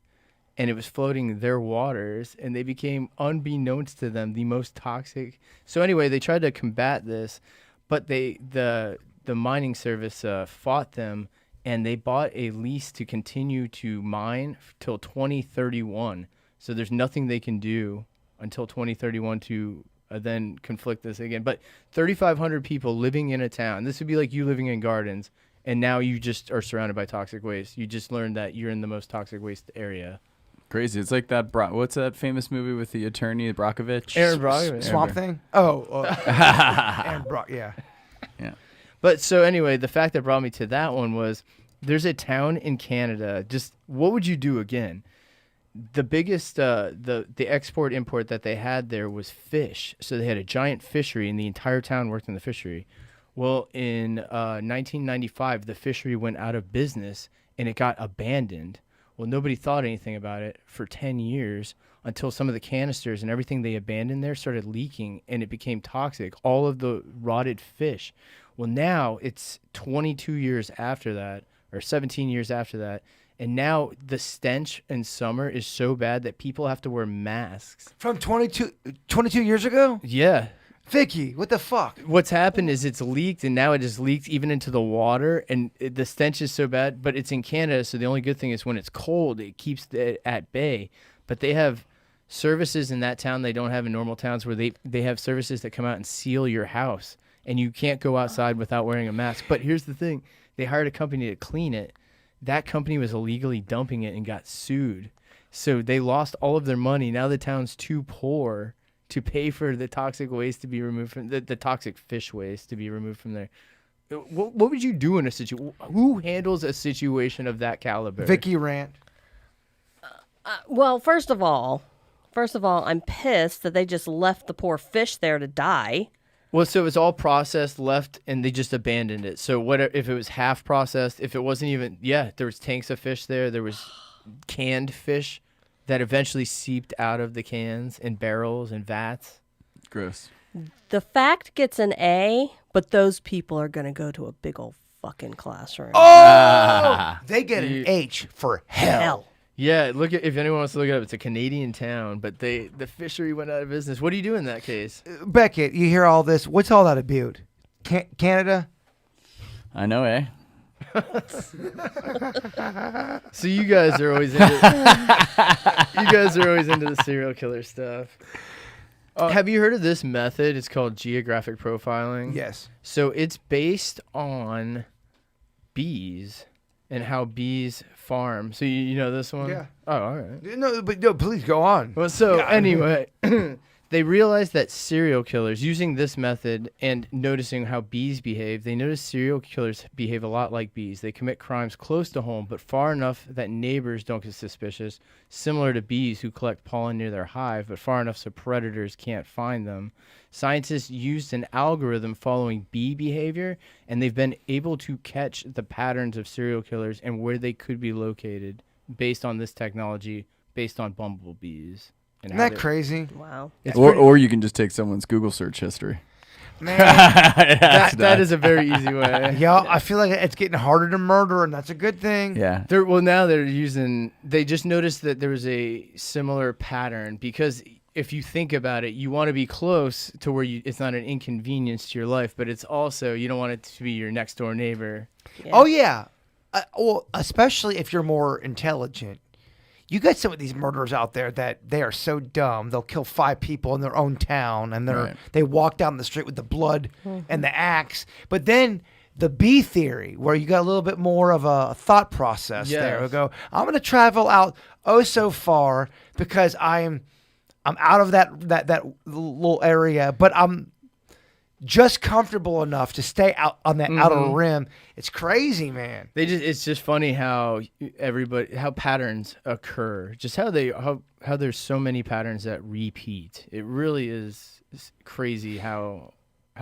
And it was floating their waters, and they became, unbeknownst to them, the most toxic. So anyway, they tried to combat this, but the mining service fought them, and they bought a lease to continue to mine till 2031. So there's nothing they can do until 2031 to then conflict this again. But 3,500 people living in a town. This would be like you living in Gardens, and now you just are surrounded by toxic waste. You just learned that you're in the most toxic waste area. Crazy. It's like that. What's that famous movie with the attorney Brockovich? Aaron Brockovich. Swamp Thing? Oh. And yeah. Yeah. But so anyway, the fact that brought me to that one was there's a town in Canada. Just what would you do again? The biggest, the export import that they had there was fish. So they had a giant fishery, and the entire town worked in the fishery. Well, in 1995, the fishery went out of business, and it got abandoned. Well, nobody thought anything about it for 10 years until some of the canisters and everything they abandoned there started leaking, and it became toxic, all of the rotted fish. Well, now it's 22 years after that, or 17 years after that, and now the stench in summer is so bad that people have to wear masks. From 22 years ago? Yeah. Vickie, what the fuck? What's happened is it's leaked, and now it just leaks even into the water, and the stench is so bad. But it's in Canada, so the only good thing is when it's cold, it keeps it at bay. But they have services in that town they don't have in normal towns, where they have services that come out and seal your house, and you can't go outside without wearing a mask. But here's the thing. They hired a company to clean it. That company was illegally dumping it and got sued. So they lost all of their money. Now the town's too poor to pay for the toxic waste to be removed from the toxic fish waste to be removed from there. What would you do in a situation? Who handles a situation of that caliber? Vickie rant. Well, first of all, I'm pissed that they just left the poor fish there to die. Well, so it was all processed, left, and they just abandoned it. So what if it was half processed? If it wasn't even, there was tanks of fish there. There was canned fish that eventually seeped out of the cans in barrels and vats. Gross. The fact gets an A, but those people are going to go to a big old fucking classroom. Oh, they get an H for hell. Yeah, if anyone wants to look it up, it's a Canadian town, but the fishery went out of business. What do you do in that case? Beckett, you hear all this? What's all that about? Canada? I know, eh? So you guys are always into the serial killer stuff. Have you heard of this method? It's called geographic profiling. Yes. So it's based on bees and how bees farm. So you know this one? Yeah. Oh, all right. No, please go on. Well, so anyway, they realized that serial killers, using this method and noticing how bees behave, they noticed serial killers behave a lot like bees. They commit crimes close to home, but far enough that neighbors don't get suspicious, similar to bees who collect pollen near their hive, but far enough so predators can't find them. Scientists used an algorithm following bee behavior, and they've been able to catch the patterns of serial killers and where they could be located based on this technology, based on bumblebees. Isn't that crazy? Wow. Or you can just take someone's Google search history. Man, that is a very easy way. yeah, I feel like it's getting harder to murder, and that's a good thing. Yeah. Now they just noticed that there was a similar pattern, because if you think about it, you want to be close to where it's not an inconvenience to your life, but it's also, you don't want it to be your next door neighbor. Yeah. Oh, yeah. Well, especially if you're more intelligent. You got some of these murderers out there that they are so dumb. They'll kill 5 people in their own town, and they walk down the street with the blood and the axe. But then the bee theory, where you got a little bit more of a thought process there. We go, I'm going to travel out so far because I'm out of that little area, but I'm just comfortable enough to stay out on that outer rim. It's crazy, man. It's just funny how patterns occur. Just how there's so many patterns that repeat. It really is crazy how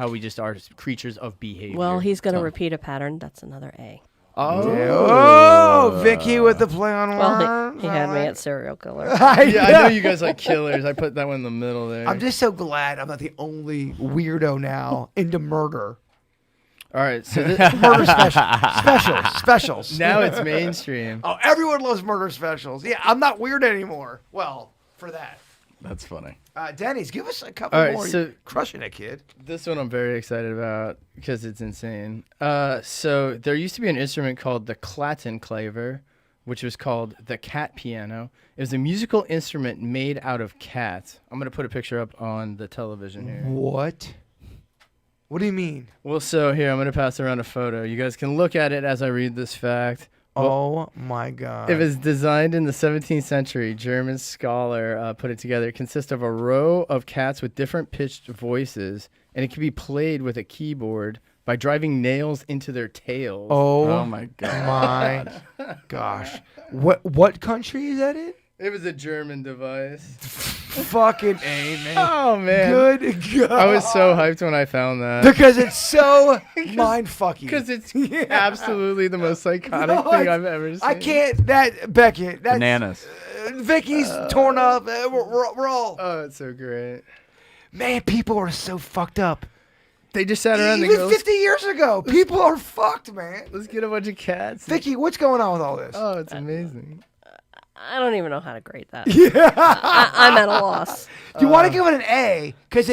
we just are creatures of behavior. Well, he's going to repeat a pattern. That's another A. Oh, Vickie with the play on Well, words. he had me at serial killer. I know you guys like killers. I put that one in the middle there. I'm just so glad I'm not the only weirdo now into murder. All right, so Murder specials. now it's mainstream. Oh, everyone loves murder specials. Yeah, I'm not weird anymore. Well, for that. That's funny. Dennys, give us a couple All right, more. so You're crushing it, kid. This one I'm very excited about because it's insane. So there used to be an instrument called the Clattenclaver, which was called the cat piano. It was a musical instrument made out of cats. I'm going to put a picture up on the television here. What? What do you mean? Well, so here, I'm going to pass around a photo. You guys can look at it as I read this fact. Oh, my God. It was designed in the 17th century. German scholar put it together. It consists of a row of cats with different pitched voices, and it can be played with a keyboard by driving nails into their tails. Oh my God. My gosh. What country is that in? It was a German device. Fucking A, man. Oh, man. Good God. I was so hyped when I found that. Because it's so mind-fucking. Because it's absolutely the most psychotic thing I've ever seen. I can't. Beckett. That's, Bananas. Vickie's torn up. We're all. Oh, it's so great. Man, people are so fucked up. They just sat around and Even go, 50 years ago, people are fucked, man. let's get a bunch of cats. Vickie, what's going on with all this? Oh, it's amazing. I don't even know how to grade that. Yeah. I'm at a loss. Do you want to give it an A? Because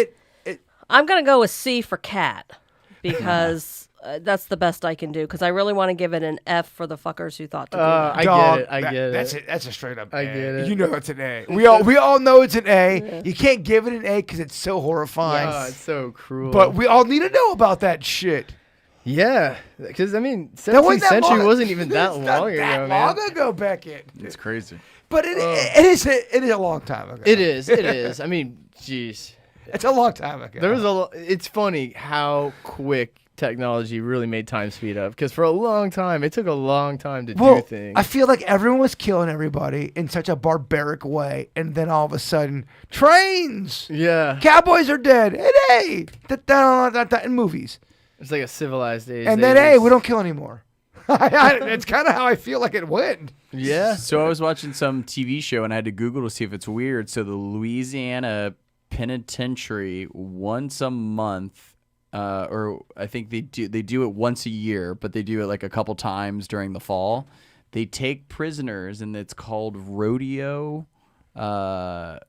I'm going to go with C for cat because that's the best I can do because I really want to give it an F for the fuckers who thought to do that. I get it. That's a straight up A. I get it. You know it's an A. We all know it's an A. Yeah. You can't give it an A because it's so horrifying. Oh, it's so cruel. But we all need to know about that shit. Yeah, because I mean, 17th century wasn't even that long ago, man. Long ago, Beckett. It's crazy. But it is a long time ago. It is. I mean, jeez. It's a long time ago. It's funny how quick technology really made time speed up. Because for a long time, it took a long time to do things. I feel like everyone was killing everybody in such a barbaric way, and then all of a sudden, trains! Yeah. Cowboys are dead! And hey! In movies. It's like a civilized age. And then, hey, we don't kill anymore. It's kind of how I feel like it went. Yeah. So I was watching some TV show and I had to Google to see if it's weird. So the Louisiana Penitentiary once a month, or I think they do it once a year, but they do it like a couple times during the fall. They take prisoners and it's called rodeo poker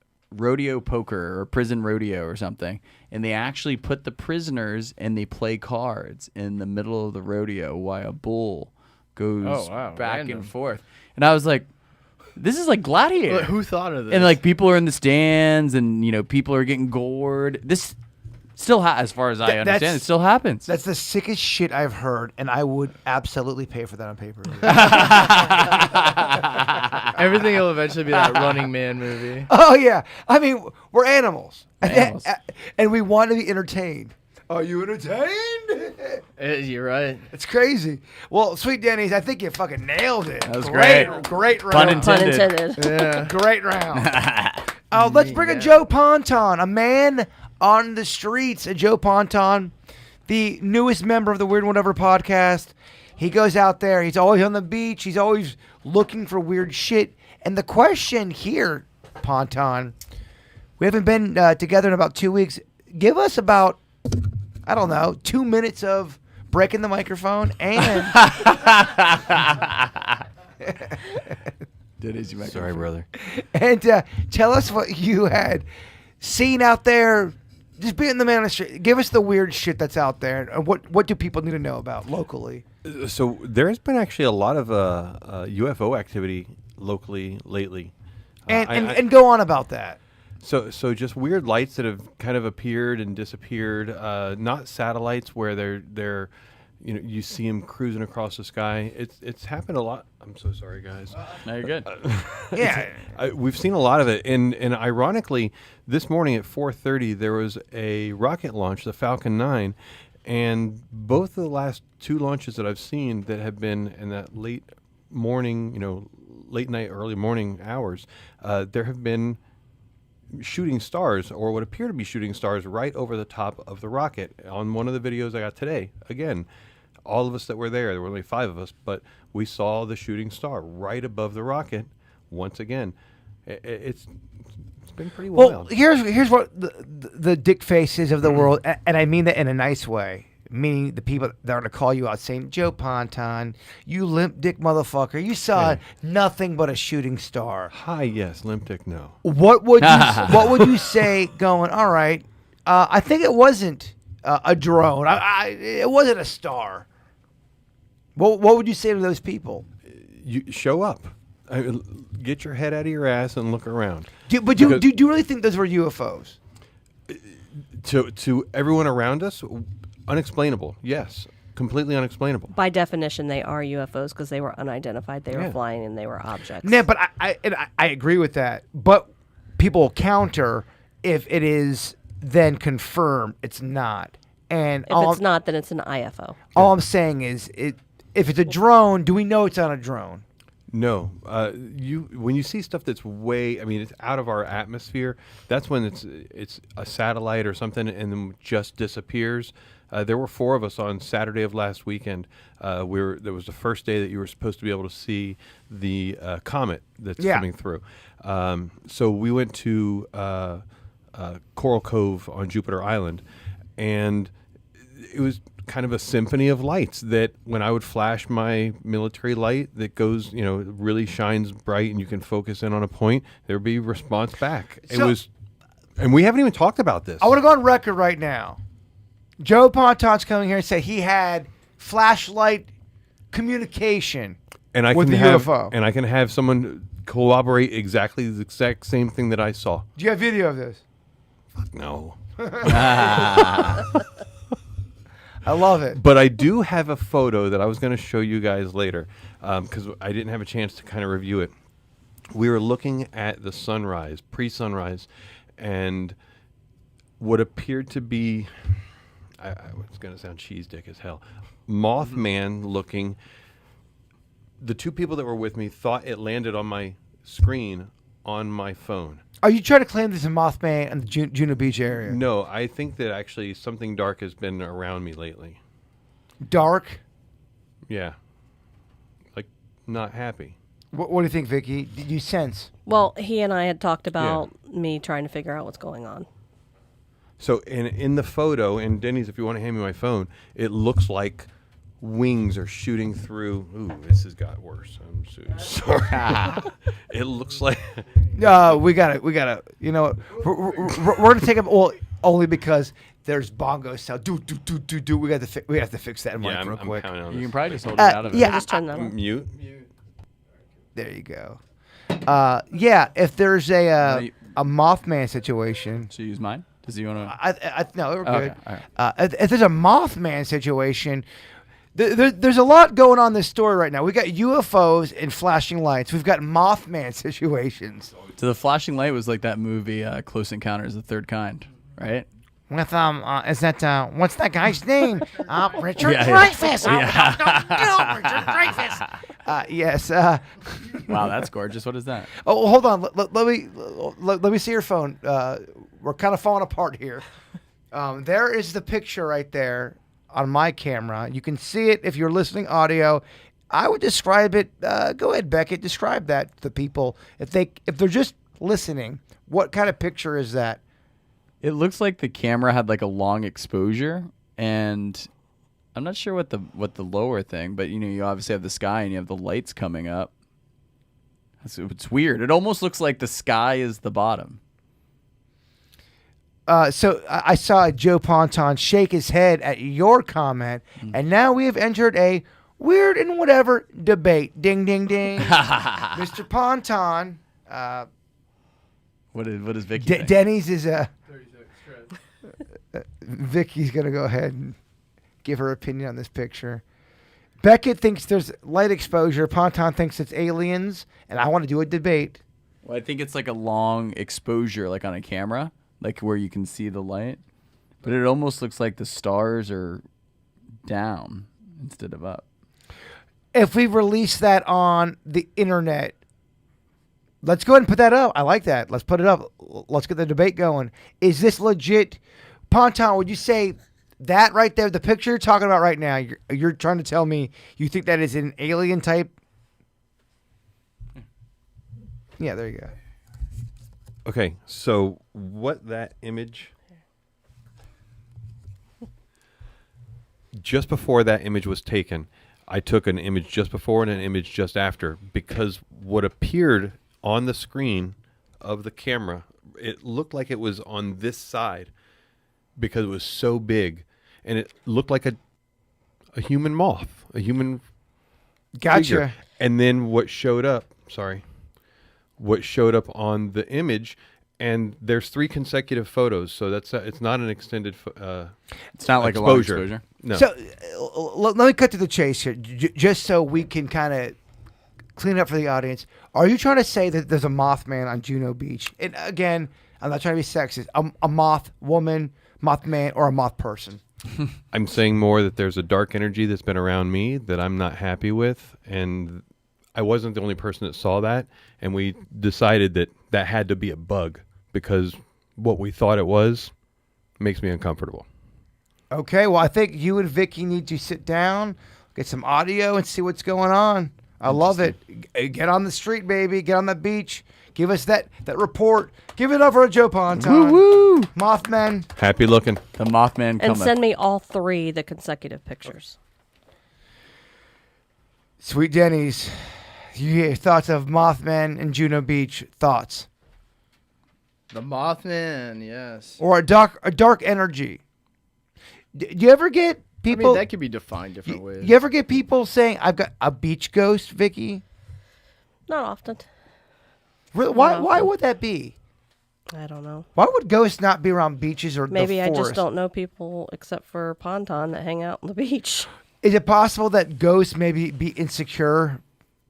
or prison rodeo or something. And they actually put the prisoners and they play cards in the middle of the rodeo while a bull goes back Random. and forth. And I was like, this is like Gladiator. But who thought of this? And like people are in the stands and, you know, people are getting gored. This still, as far as I understand, it still happens. That's the sickest shit I've heard, and I would absolutely pay for that on pay-per-view. Everything will eventually be that Running Man movie. Oh, yeah. I mean, we're animals. Animals. And we want to be entertained. Are you entertained? You're right. It's crazy. Well, Sweet Dennys, I think you fucking nailed it. That was great. Great round. Pun intended. Pun intended. Yeah. Great round. Let's bring in Joe Ponton, a man on the streets. Joe Ponton, the newest member of the Weird Whatever podcast. He goes out there. He's always on the beach. He's always looking for weird shit. And the question here, Ponton, we haven't been together in about 2 weeks. Give us about, I don't know, 2 minutes of breaking the microphone and... Sorry, brother. And tell us what you had seen out there. Just being the man on the street. Give us the weird shit that's out there. And what do people need to know about locally? So there has been actually a lot of UFO activity locally lately. And go on about that. So just weird lights that have kind of appeared and disappeared. Not satellites where they're you see them cruising across the sky. It's happened a lot. I'm so sorry, guys. No, you're good. Yeah. We've seen a lot of it, and ironically, this morning at 4:30 there was a rocket launch, the Falcon 9, and both of the last two launches that I've seen that have been in that late morning, late night, early morning hours, there have been shooting stars, or what appear to be shooting stars, right over the top of the rocket. On one of the videos I got today, again, all of us that were there were only 5 of us, but we saw the shooting star right above the rocket once again. It's been pretty wild. Well, here's what the dick faces of the world, and I mean that in a nice way, meaning the people that are going to call you out saying, Joe Ponton, you limp dick motherfucker, you saw nothing but a shooting star. Hi, yes, limp dick, no. What would you say going, all right, I think it wasn't a drone. It wasn't a star. What would you say to those people? You show up. Get your head out of your ass and look around. Do you really think those were UFOs? To everyone around us, unexplainable. Yes, completely unexplainable. By definition, they are UFOs because they were unidentified. They were flying and they were objects. Yeah, but I agree with that. But people counter if it is then confirmed it's not. And if it's not, then it's an IFO. All I'm saying is, if it's a drone, do we know it's not a drone? No, when you see stuff that's it's out of our atmosphere. That's when it's a satellite or something, and then just disappears. There were 4 of us on Saturday of last weekend. There was the first day that you were supposed to be able to see the comet that's coming through. So we went to Coral Cove on Jupiter Island, and it was kind of a symphony of lights that when I would flash my military light that goes, really shines bright and you can focus in on a point, there would be response back. And we haven't even talked about this. I want to go on record right now. Joe Ponton's coming here and say he had flashlight communication with the UFO. And I can have someone corroborate exactly the exact same thing that I saw. Do you have video of this? No. I love it. But I do have a photo that I was going to show you guys later because I didn't have a chance to kind of review it. We were looking at the sunrise, pre-sunrise, and what appeared to be, it's going to sound cheese dick as hell. Mothman looking. The two people that were with me thought it landed on my screen on my phone. Are you trying to claim this is a Mothman in the Juno Beach area? No, I think that actually something dark has been around me lately. Dark? Yeah. Like, not happy. What do you think, Vickie? Did you sense? Well, he and I had talked about me trying to figure out what's going on. So in the photo, and Dennys, if you want to hand me my phone, it looks like wings are shooting through. Ooh, this has got worse. I'm so sorry. It looks like. We gotta. You know, we're gonna take up only because there's bongo sound. Do. We have to fix that mic real quick. counting on You this. can probably just hold it out of it. Yeah, Just turn that on. Mute. there you go. Yeah, if there's a Mothman situation. So use mine? Does he want to? No, we're Okay, good. all right. If there's a Mothman situation, there's a lot going on in this story right now. We got UFOs and flashing lights. We've got Mothman situations. So the flashing light was like that movie, Close Encounters of the Third Kind, right? With is that what's that guy's name? Richard Yeah, yeah. Dreyfuss. No, Richard Dreyfuss. Yes. Wow, that's gorgeous. What is that? Oh, hold on. Let me see your phone. We're kind of falling apart here. There is the picture right there on my camera. You can see it if you're listening audio. I would describe it. Go ahead, Beckett. Describe that to the people if they're just listening. What kind of picture is that? It looks like the camera had like a long exposure, and I'm not sure what the lower thing, but you obviously have the sky and you have the lights coming up. It's weird. It almost looks like the sky is the bottom. So I saw Joe Ponton shake his head at your comment, and now we have entered a weird and whatever debate. Ding, ding, ding. Mr. Ponton. What is Vickie think? Dennys is a... Vickie's going to go ahead and give her opinion on this picture. Beckett thinks there's light exposure. Ponton thinks it's aliens, and I want to do a debate. Well, I think it's like a long exposure, like on a camera, like where you can see the light. But it almost looks like the stars are down instead of up. If we release that on the internet, let's go ahead and put that up. I like that. Let's put it up. Let's get the debate going. Is this legit? Ponton, would you say that right there, the picture you're talking about right now, you're trying to tell me you think that is an alien type? Yeah, there you go. Okay, so what that image... Just before that image was taken, I took an image just before and an image just after, because what appeared on the screen of the camera, it looked like it was on this side because it was so big, and it looked like a human moth, a human Gotcha. figure. And then what showed up on the image, and there's 3 consecutive photos, so that's it's not an extended It's not like a long exposure. No. So let me cut to the chase here, just so we can kind of clean up for the audience. Are you trying to say that there's a Mothman on Juno Beach? And again, I'm not trying to be sexist. A moth woman, Mothman, or a moth person? I'm saying more that there's a dark energy that's been around me that I'm not happy with, and I wasn't the only person that saw that, and we decided that had to be a bug because what we thought it was makes me uncomfortable. Okay, well, I think you and Vickie need to sit down, get some audio, and see what's going on. I love it. Get on the street, baby. Get on the beach. Give us that report. Give it up for a Joe Ponton. Woo-woo! Mothman. Happy looking. The Mothman And cometh. send me all 3 the consecutive pictures. Sweet Dennys. You hear thoughts of Mothman and Juno Beach? Thoughts? The Mothman, yes. Or a dark energy? Do you ever get people... I mean, that could be defined different ways. You ever get people saying, I've got a beach ghost, Vickie? Not often. Really? Not Why often. would that be? I don't know. Why would ghosts not be around beaches or Maybe the I forest? just don't know people except for Ponton that hang out on the beach. Is it possible that ghosts maybe be insecure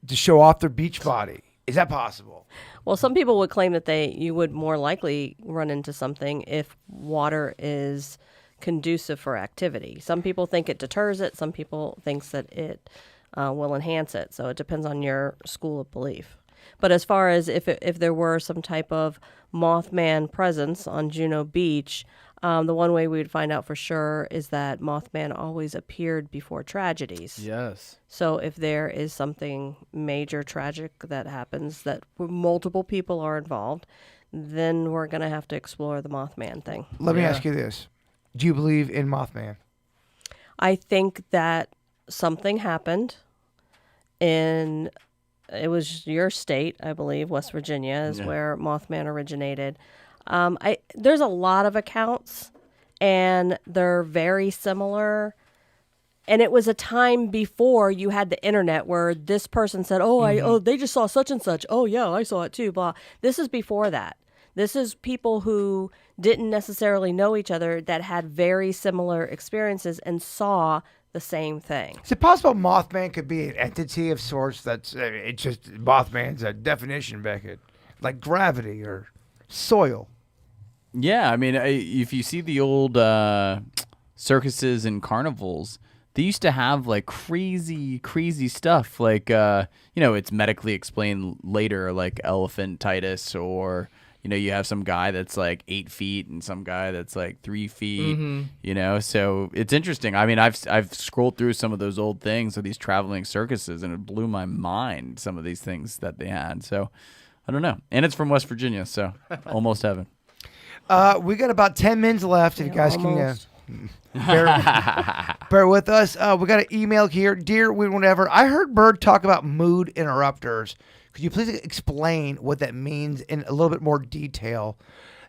to show off their beach body? Is that possible? Well, some people would claim that you would more likely run into something if water is conducive for activity. Some people think it deters it. Some people thinks that it will enhance it. So it depends on your school of belief. But as far as if there were some type of Mothman presence on Juno Beach, the one way we would find out for sure is that Mothman always appeared before tragedies. Yes. So if there is something major tragic that happens that multiple people are involved, then we're going to have to explore the Mothman thing. Let me ask you this. Do you believe in Mothman? I think that something happened in, it was your state, I believe, West Virginia is where Mothman originated. There's a lot of accounts, and they're very similar. And it was a time before you had the internet where this person said, they just saw such and such. Oh, yeah, I saw it too, blah. This is before that. This is people who didn't necessarily know each other that had very similar experiences and saw the same thing. Is it possible Mothman could be an entity of sorts that's, it's just, Mothman's a definition, Beckett, like gravity or soil? Yeah, I mean, if you see the old circuses and carnivals, they used to have like crazy stuff. Like, it's medically explained later, like elephantitis, or, you have some guy that's like 8 feet and some guy that's like 3 feet, so it's interesting. I mean, I've scrolled through some of those old things of these traveling circuses, and it blew my mind, some of these things that they had. So I don't know. And it's from West Virginia, so almost heaven. We got about 10 minutes left. If you guys almost. can bear with us. We got an email here. Dear whatever, I heard Bird talk about mood interrupters. Could you please explain what that means in a little bit more detail?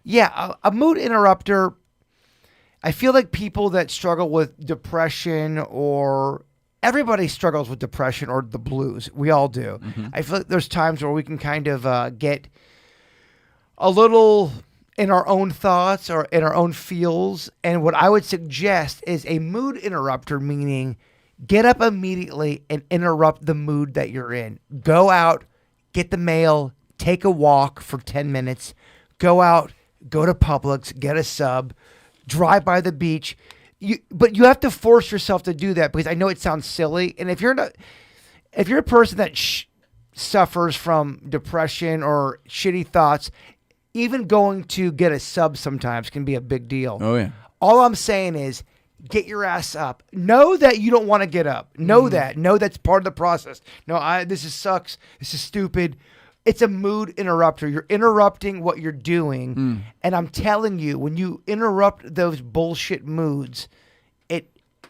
Yeah, a mood interrupter, I feel like people that struggle with depression, or everybody struggles with depression or the blues. We all do. Mm-hmm. I feel like there's times where we can kind of get a little in our own thoughts or in our own feels. And what I would suggest is a mood interrupter, meaning get up immediately and interrupt the mood that you're in. Go out, get the mail, take a walk for 10 minutes, go out, go to Publix, get a sub, drive by the beach. But you have to force yourself to do that, because I know it sounds silly. And if you're a person that suffers from depression or shitty thoughts, even going to get a sub sometimes can be a big deal. Oh, yeah. All I'm saying is get your ass up. Know that you don't want to get up. Know that. Know that's part of the process. No, this sucks. This is stupid. It's a mood interrupter. You're interrupting what you're doing. And I'm telling you, when you interrupt those bullshit moods,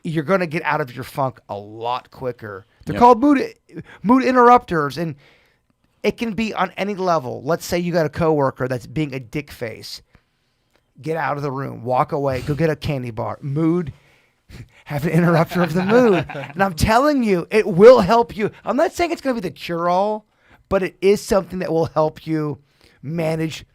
you're going to get out of your funk a lot quicker. They're called mood interrupters, and it can be on any level. Let's say you got a coworker that's being a dick face. Get out of the room. Walk away. Go get a candy bar. Mood. Have an interrupter of the mood. And I'm telling you, it will help you. I'm not saying it's going to be the cure-all, but it is something that will help you manage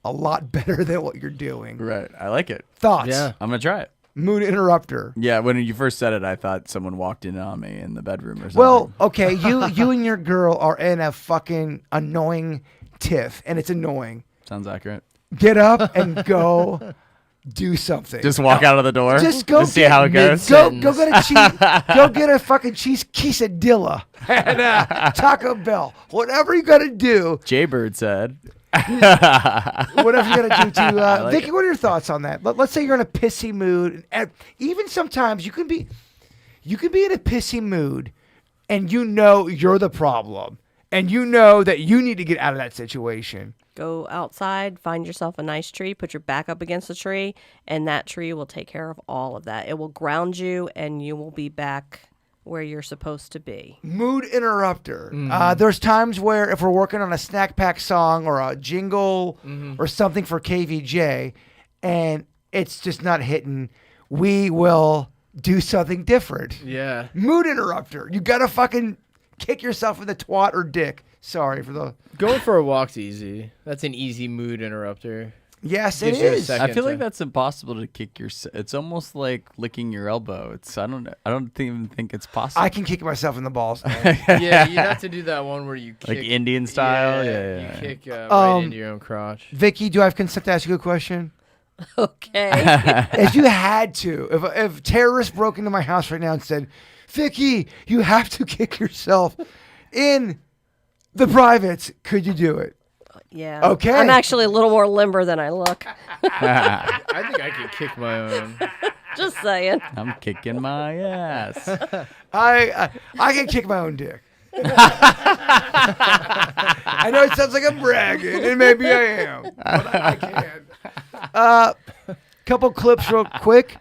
a lot better than what you're doing. Right. I like it. Thoughts? Yeah. I'm going to try it. Mood interrupter. Yeah, when you first said it, I thought someone walked in on me in the bedroom or something. Well, okay, you and your girl are in a fucking annoying tiff, and it's annoying. Sounds accurate. Get up and go do something. Just walk out of the door. Just go see how it goes. Go get a fucking cheese quesadilla at Taco Bell. Whatever you got to do. Jaybird said. Whatever you got to do to like Vickie, it. what are your thoughts on that? Let's say you're in a pissy mood, and even sometimes you can be in a pissy mood, and you know you're the problem, and you know that you need to get out of that situation. Go outside, find yourself a nice tree, put your back up against the tree, and that tree will take care of all of that. It will ground you, and you will be back where you're supposed to be. Mood interrupter. There's times where if we're working on a snack pack song or a jingle or something for KVJ, and it's just not hitting, we will do something different. Yeah. Mood interrupter. You gotta fucking kick yourself in the twat or dick. Sorry for the... Going for a walk's easy. That's an easy mood interrupter. Yes, it Gives you a is. second. I feel like that's impossible to kick your. It's almost like licking your elbow. I don't even think it's possible. I can kick myself in the balls. Yeah, you have to do that one where you kick. Like Indian style? Yeah. You kick right into your own crotch. Vickie, do I have consent to ask you a question? Okay. If you had to, if terrorists broke into my house right now and said, Vickie, you have to kick yourself in the privates, could you do it? Yeah. Okay. I'm actually a little more limber than I look. I think I could kick my own. Just saying. I'm kicking my ass. I can kick my own dick. I know it sounds like I'm bragging, and maybe I am, but I can. Couple clips real quick.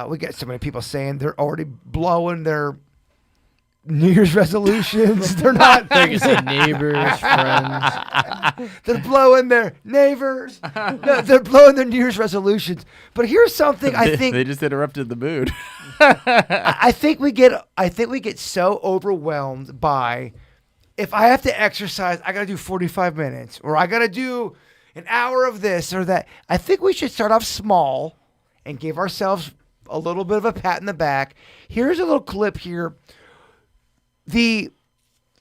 We got so many people saying they're already blowing their New Year's resolutions. They're not. They're gonna say neighbors, friends. They're blowing their neighbors. No, they're blowing their New Year's resolutions. But here's something I think they just interrupted the mood. I think we get so overwhelmed by, if I have to exercise, I got to do 45 minutes, or I got to do an hour of this or that. I think we should start off small and give ourselves a little bit of a pat in the back. Here's a little clip here. The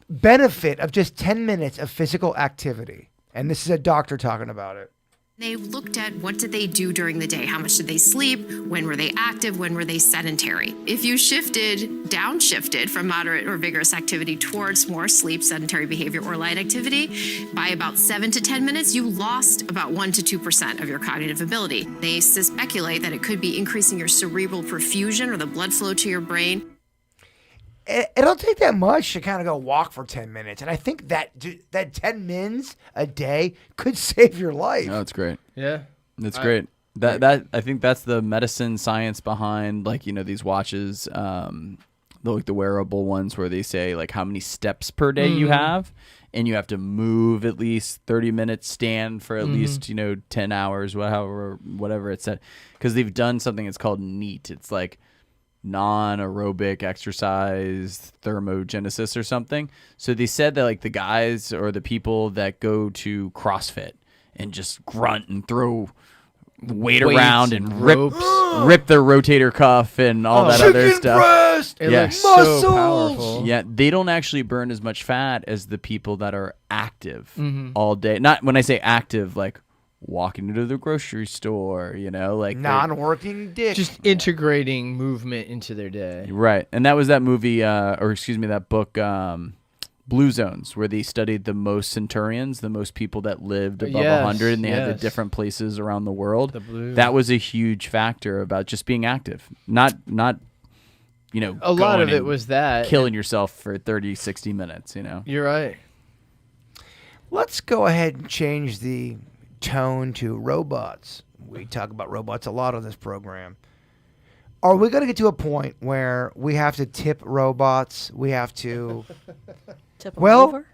benefit of just 10 minutes of physical activity. And this is a doctor talking about it. They looked at what did they do during the day? How much did they sleep? When were they active? When were they sedentary? If you downshifted from moderate or vigorous activity towards more sleep, sedentary behavior, or light activity, by about 7 to 10 minutes, you lost about 1 to 2% of your cognitive ability. They speculate that it could be increasing your cerebral perfusion or the blood flow to your brain. It don't take that much to kind of go walk for 10 minutes. And I think that 10 minutes a day could save your life. Oh, it's great. Yeah. That's great. That I think that's the medicine science behind, like, these watches, the wearable ones where they say like how many steps per day you have, and you have to move at least 30 minutes, stand for at least 10 hours, whatever it said, because they've done something that's called NEAT. It's like non-aerobic exercise thermogenesis or something. So they said that like the guys or the people that go to CrossFit and just grunt and throw weight around and rip their rotator cuff and all that other stuff. Breast, It Yeah. looks Muscles. so powerful. Yeah, they don't actually burn as much fat as the people that are active all day. Not when I say active, like walking into the grocery store, like non-working dick. Just integrating movement into their day. right. And that was that movie, that book, Blue Zones, where they studied the most centurions, the most people that lived above 100, and they had the different places around the world. That was a huge factor about just being active, not a lot of it was that killing yourself for 30, 60 minutes. You're right. Let's go ahead and change the tone to robots. We talk about robots a lot on this program. Are we going to get to a point where we have to tip robots? We have to Tip 'em Well- over?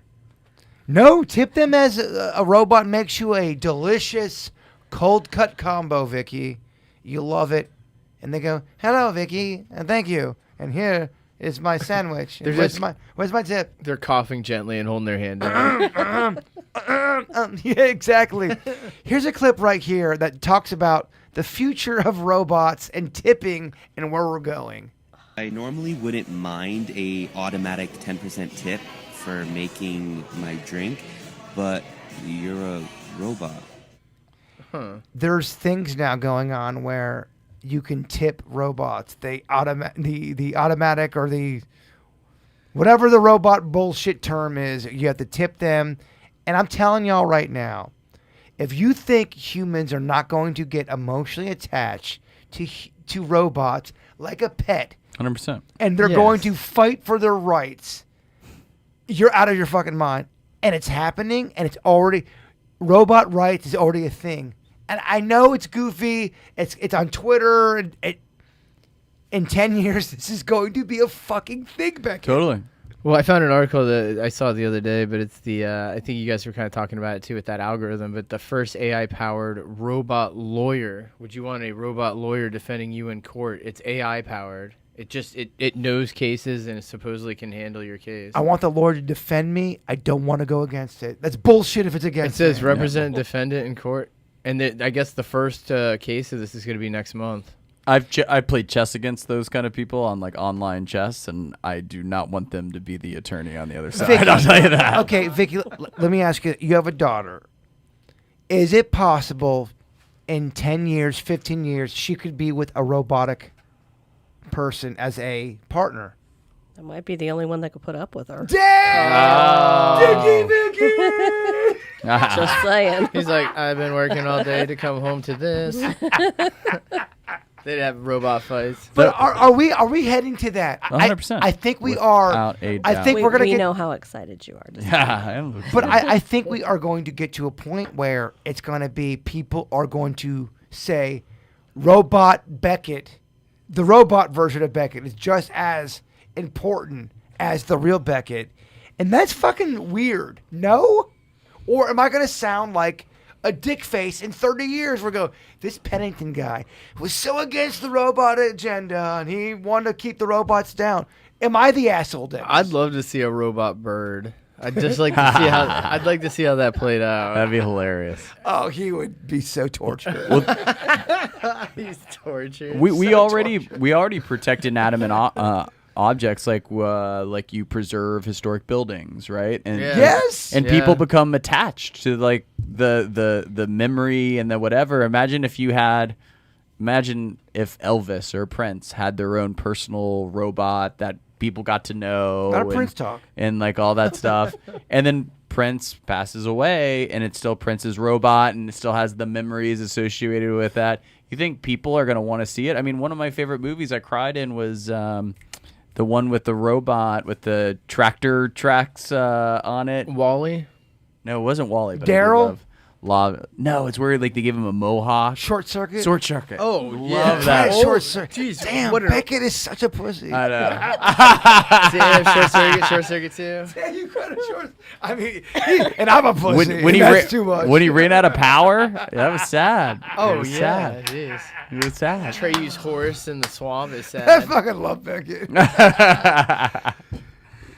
no tip them as a robot makes you a delicious cold cut combo, Vickie. You love it, and they go, "Hello, Vickie, and thank you." And here is my sandwich. And They're where's my tip? They're coughing gently and holding their hand down. Yeah, exactly. Here's a clip right here that talks about the future of robots and tipping and where we're going. I normally wouldn't mind a automatic 10% tip for making my drink, but you're a robot. There's things now going on where you can tip robots. The automatic or the whatever the robot bullshit term is, you have to tip them. And I'm telling y'all right now, if you think humans are not going to get emotionally attached to robots like a pet, 100%. and they're going to fight for their rights, you're out of your fucking mind. And it's happening, and it's already, robot rights is already a thing. And I know it's goofy, it's on Twitter, and in 10 years, this is going to be a fucking thing back here. Totally. Well, I found an article that I saw the other day, but it's I think you guys were kind of talking about it too with that algorithm, but the first AI-powered robot lawyer. Would you want a robot lawyer defending you in court? It's AI-powered. It knows cases and it supposedly can handle your case. I want the lawyer to defend me. I don't want to go against it. That's bullshit if it's It against says me. represent defendant in court. And I guess the first case of this is going to be next month. I've played chess against those kind of people on like online chess, and I do not want them to be the attorney on the other side. Vickie, I'll tell you that. Okay, Vickie, let me ask you. You have a daughter. Is it possible in 10 years, 15 years, she could be with a robotic person as a partner. I might be the only one that could put up with her. Damn! Vicky! Just saying. He's like, I've been working all day to come home to this. They'd have robot fights. But are we heading to that? 100%. I think we are. Without a I doubt. think we're gonna we get. know how excited you are. To see Yeah, But I think we are going to get to a point where it's going to be people are going to say, Robot Beckett, the robot version of Beckett is just as important as the real Beckett, and that's fucking weird. No, or am I going to sound like a dick face in 30 years? We're going, this Pennington guy was so against the robot agenda and he wanted to keep the robots down. Am I the asshole, Dennys? I'd love to see a robot bird. I'd just like to see how. I'd like to see how that played out. That'd be hilarious. Oh, he would be so tortured. He's tortured. We already protect inanimate objects like you preserve historic buildings, right? And Yeah. Yes. and Yeah. people become attached to like the memory and the whatever. Imagine if Elvis or Prince had their own personal robot that people got to know. Not a Prince talk. And like all that stuff. And then Prince passes away and it's still Prince's robot and it still has the memories associated with that. You think people are going to want to see it? I mean, one of my favorite movies I cried in was the one with the robot with the tractor tracks on it. Wally. No, it wasn't Wally. But I did Daryl? No, it's where like they give him a mohawk. Short circuit. Short circuit. Oh, Love yeah. that. Right, short circuit. Jeez, Damn, what an- Beckett is such a pussy. I know. Damn, short circuit too. Yeah, you got a short. I mean, and I'm a pussy. when he that's too much. when he ran out of power, that was sad. Oh it was yeah, sad. jeez. It was sad. Trey's horse in the swamp is I sad. fucking love Beckett.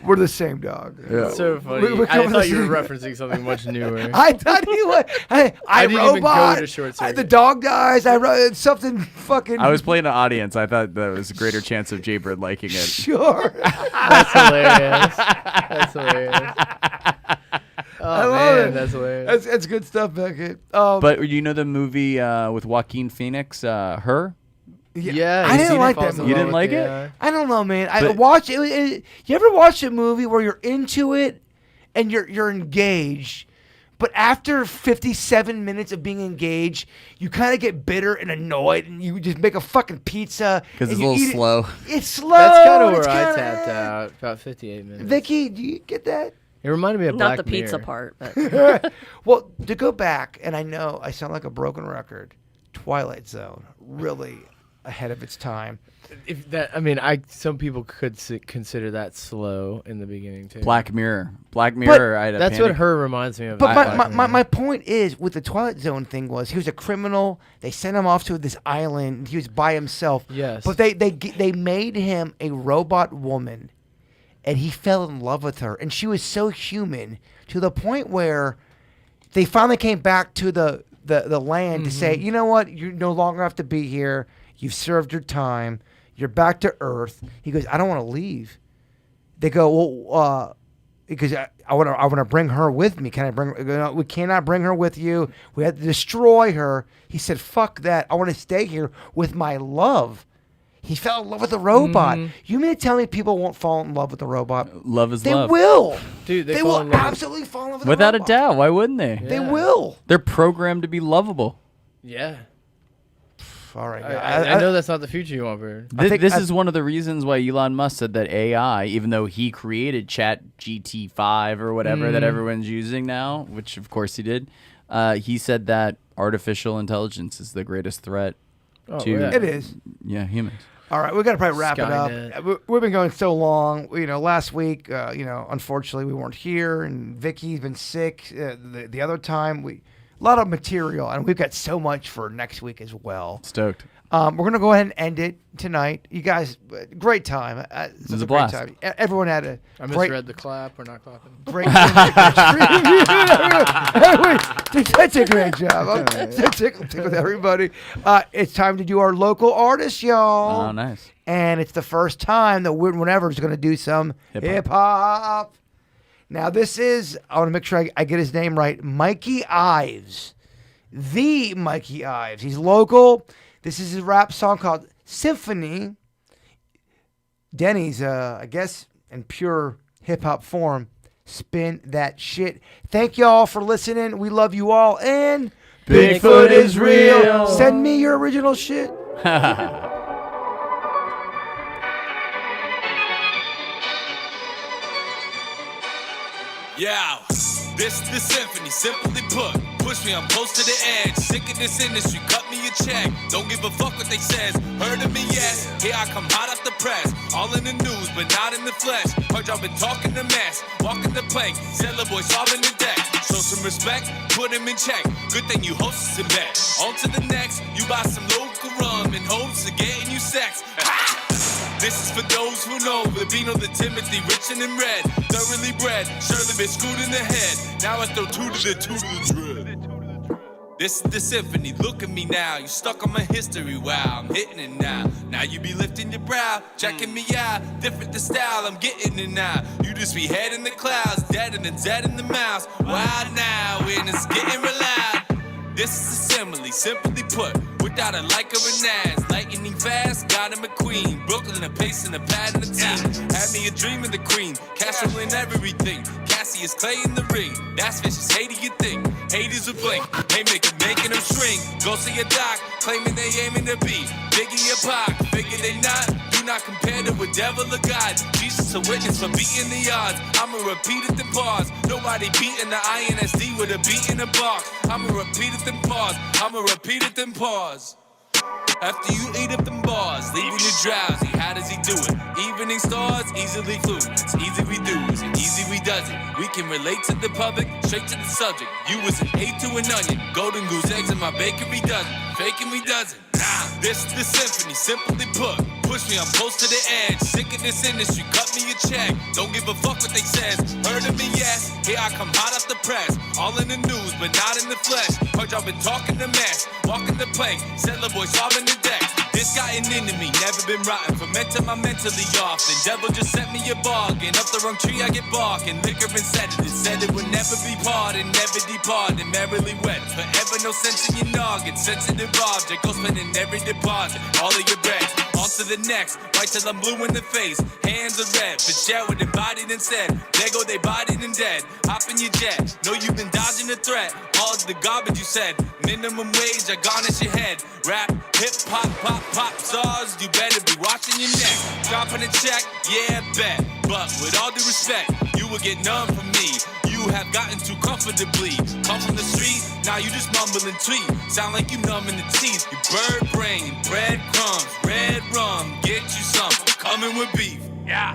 We're the same dog. Yeah. So funny. We're I coming thought to you were see- referencing something much newer. I thought he was. I didn't even go robot. to Short The Circuit. dog dies. I wrote something fucking. I was playing an audience. I thought there was a greater chance of Jaybird liking it. sure. That's hilarious. That's hilarious. Oh I love man, it. that's hilarious. That's good stuff, Beckett. But you know the movie with Joaquin Phoenix, Her? Yeah, I you didn't seen like Falls that in movie. You didn't Love like with it? I don't know, man. I But- watch it. You ever watch a movie where you're into it and you're engaged, but after 57 minutes of being engaged, you kind of get bitter and annoyed, and you just make a fucking pizza Because and it's a you little eat it. slow. It's slow. That's kind of it's where I kinda- tapped out. About 58 minutes. Vicky, do you get that? It reminded me of Not Black the pizza Mirror. part, but Well, to go back, and I know I sound like a broken record. Twilight Zone, really ahead of its time. If that, some people could consider that slow in the beginning too. Black Mirror. Black Mirror. I had a That's what panic. Her reminds me of. But Black my Mirror. point is, with the Twilight Zone thing was, he was a criminal. They sent him off to this island. He was by himself. Yes. But they made him a robot woman, and he fell in love with her. And she was so human to the point where they finally came back to the land to say, you know what, you no longer have to be here. You've served your time. You're back to Earth. He goes, I don't want to leave. They go, well, because I want to bring her with me. Can I bring? No, we cannot bring her with you. We have to destroy her. He said, fuck that. I want to stay here with my love. He fell in love with a robot. You mean to tell me people won't fall in love with a robot? Love is They love. will. Dude, they They fall will in love. absolutely fall in love with Without a a robot. doubt. Why wouldn't they? They Yeah. will. They're programmed to be lovable. Yeah. All right. I know that's not the future you want, Bird. This is one of the reasons why Elon Musk said that AI, even though he created Chat GT5 or whatever that everyone's using now, which of course he did, he said that artificial intelligence is the greatest threat to yeah. It is. humans. All right, we got to probably wrap it Skynet. up. We've been going so long. Last week, unfortunately, we weren't here, and Vicky's been sick. The other time, a lot of material, and we've got so much for next week as well. Stoked. We're gonna go ahead and end it tonight. You guys, great time. It was a blast. Great time. Everyone had a I great, misread the clap. We're not clapping. great. That's a great job. I'm so tickled with everybody. It's time to do our local artists, y'all. Oh, nice. And it's the first time that Whenever's going to do some Hip-hop. hip-hop. Now, this is, I want to make sure I get his name right, Mikey Ives. the Mikey Ives. He's local. This is a rap song called Symphony. Dennys, I guess, in pure hip-hop form, spin that shit. Thank y'all for listening. We love you all, and Bigfoot is real. Send me your original shit. Yeah, this is the symphony, simply put. Push me, I'm close to the edge. Sick of this industry, cut me a check. Don't give a fuck what they says. Heard of me, yes. Here I come hot off the press. All in the news, but not in the flesh. Heard y'all been talking the mess. Walking the plank, Sailor Boy solving the deck. Show some respect, put him in check. Good thing you host us in bed. On to the next, you buy some local rum in hopes of getting you sex. This is for those who know the Vino, the Timothy, rich and in red, thoroughly bred, surely been screwed in the head. Now I throw two to the dread. This is the symphony, look at me now. You stuck on my history, wow, I'm hitting it now. Now you be lifting your brow, checking me out. Different the style, I'm getting it now. You just be head in the clouds, dead in the mouse. Wow now, and it's getting real loud. This is a simile, simply put, without a like or a nas. Lightning fast, got him a queen. Brooklyn, a pace and a pad and a team. Had me a dream of the queen, Castro in everything. Cassius Clay in the ring, that's vicious, hate do you think? Haters will blink, haymaker making them shrink. Go see a doc, claiming they aiming to be Biggie or Pac, figure they not. Do not compare to a devil or God. Jesus a witness for beating the odds. I'ma repeat it then pause. Nobody beating the INSD with a beat in a box. I'ma repeat it then pause. I'ma repeat it then pause. After you eat up them bars, leaving you drowsy, how does he do it? Evening stars, easily fluid. It's easy we do it, easy we does it. We can relate to the public, straight to the subject. You was an A to an onion, golden goose eggs in my bakery dozen. Faking we doesn't. Nah, this is the symphony, simply put. Push me, I'm close to the edge. Sick of this industry, cut me a check. Don't give a fuck what they says. Heard of me, yes. Here I come hot off the press. All in the news, but not in the flesh. Heard y'all been talking the mess. Walking the plank, Sailor Boy solving the deck. This got an enemy, never been rotten. Fermenting my mentally often. Devil just sent me a bargain. Up the wrong tree, I get barking. Liquor and sedative. Said it would never be pardoned, never depart. And merrily wet. Forever no sense in your noggin. Sensitive object. Go spending every deposit. All of your bread. On to the next. Right till I'm blue in the face. Hands are red. But jet with embodied instead. There go they bodied and dead. Hop in your jet. Know you've been dodging the threat. All the garbage you said. Minimum wage, I garnish your head. Rap, hip hop, pop stars. You better be watching your neck. Dropping a check, yeah, bet. But with all due respect, you will get none from me. You have gotten too comfortably. Come from the street, now you just mumble and tweet. Sound like you numb in the teeth. You bird brain, bread crumbs, red rum. Get you some, coming with beef. Yeah.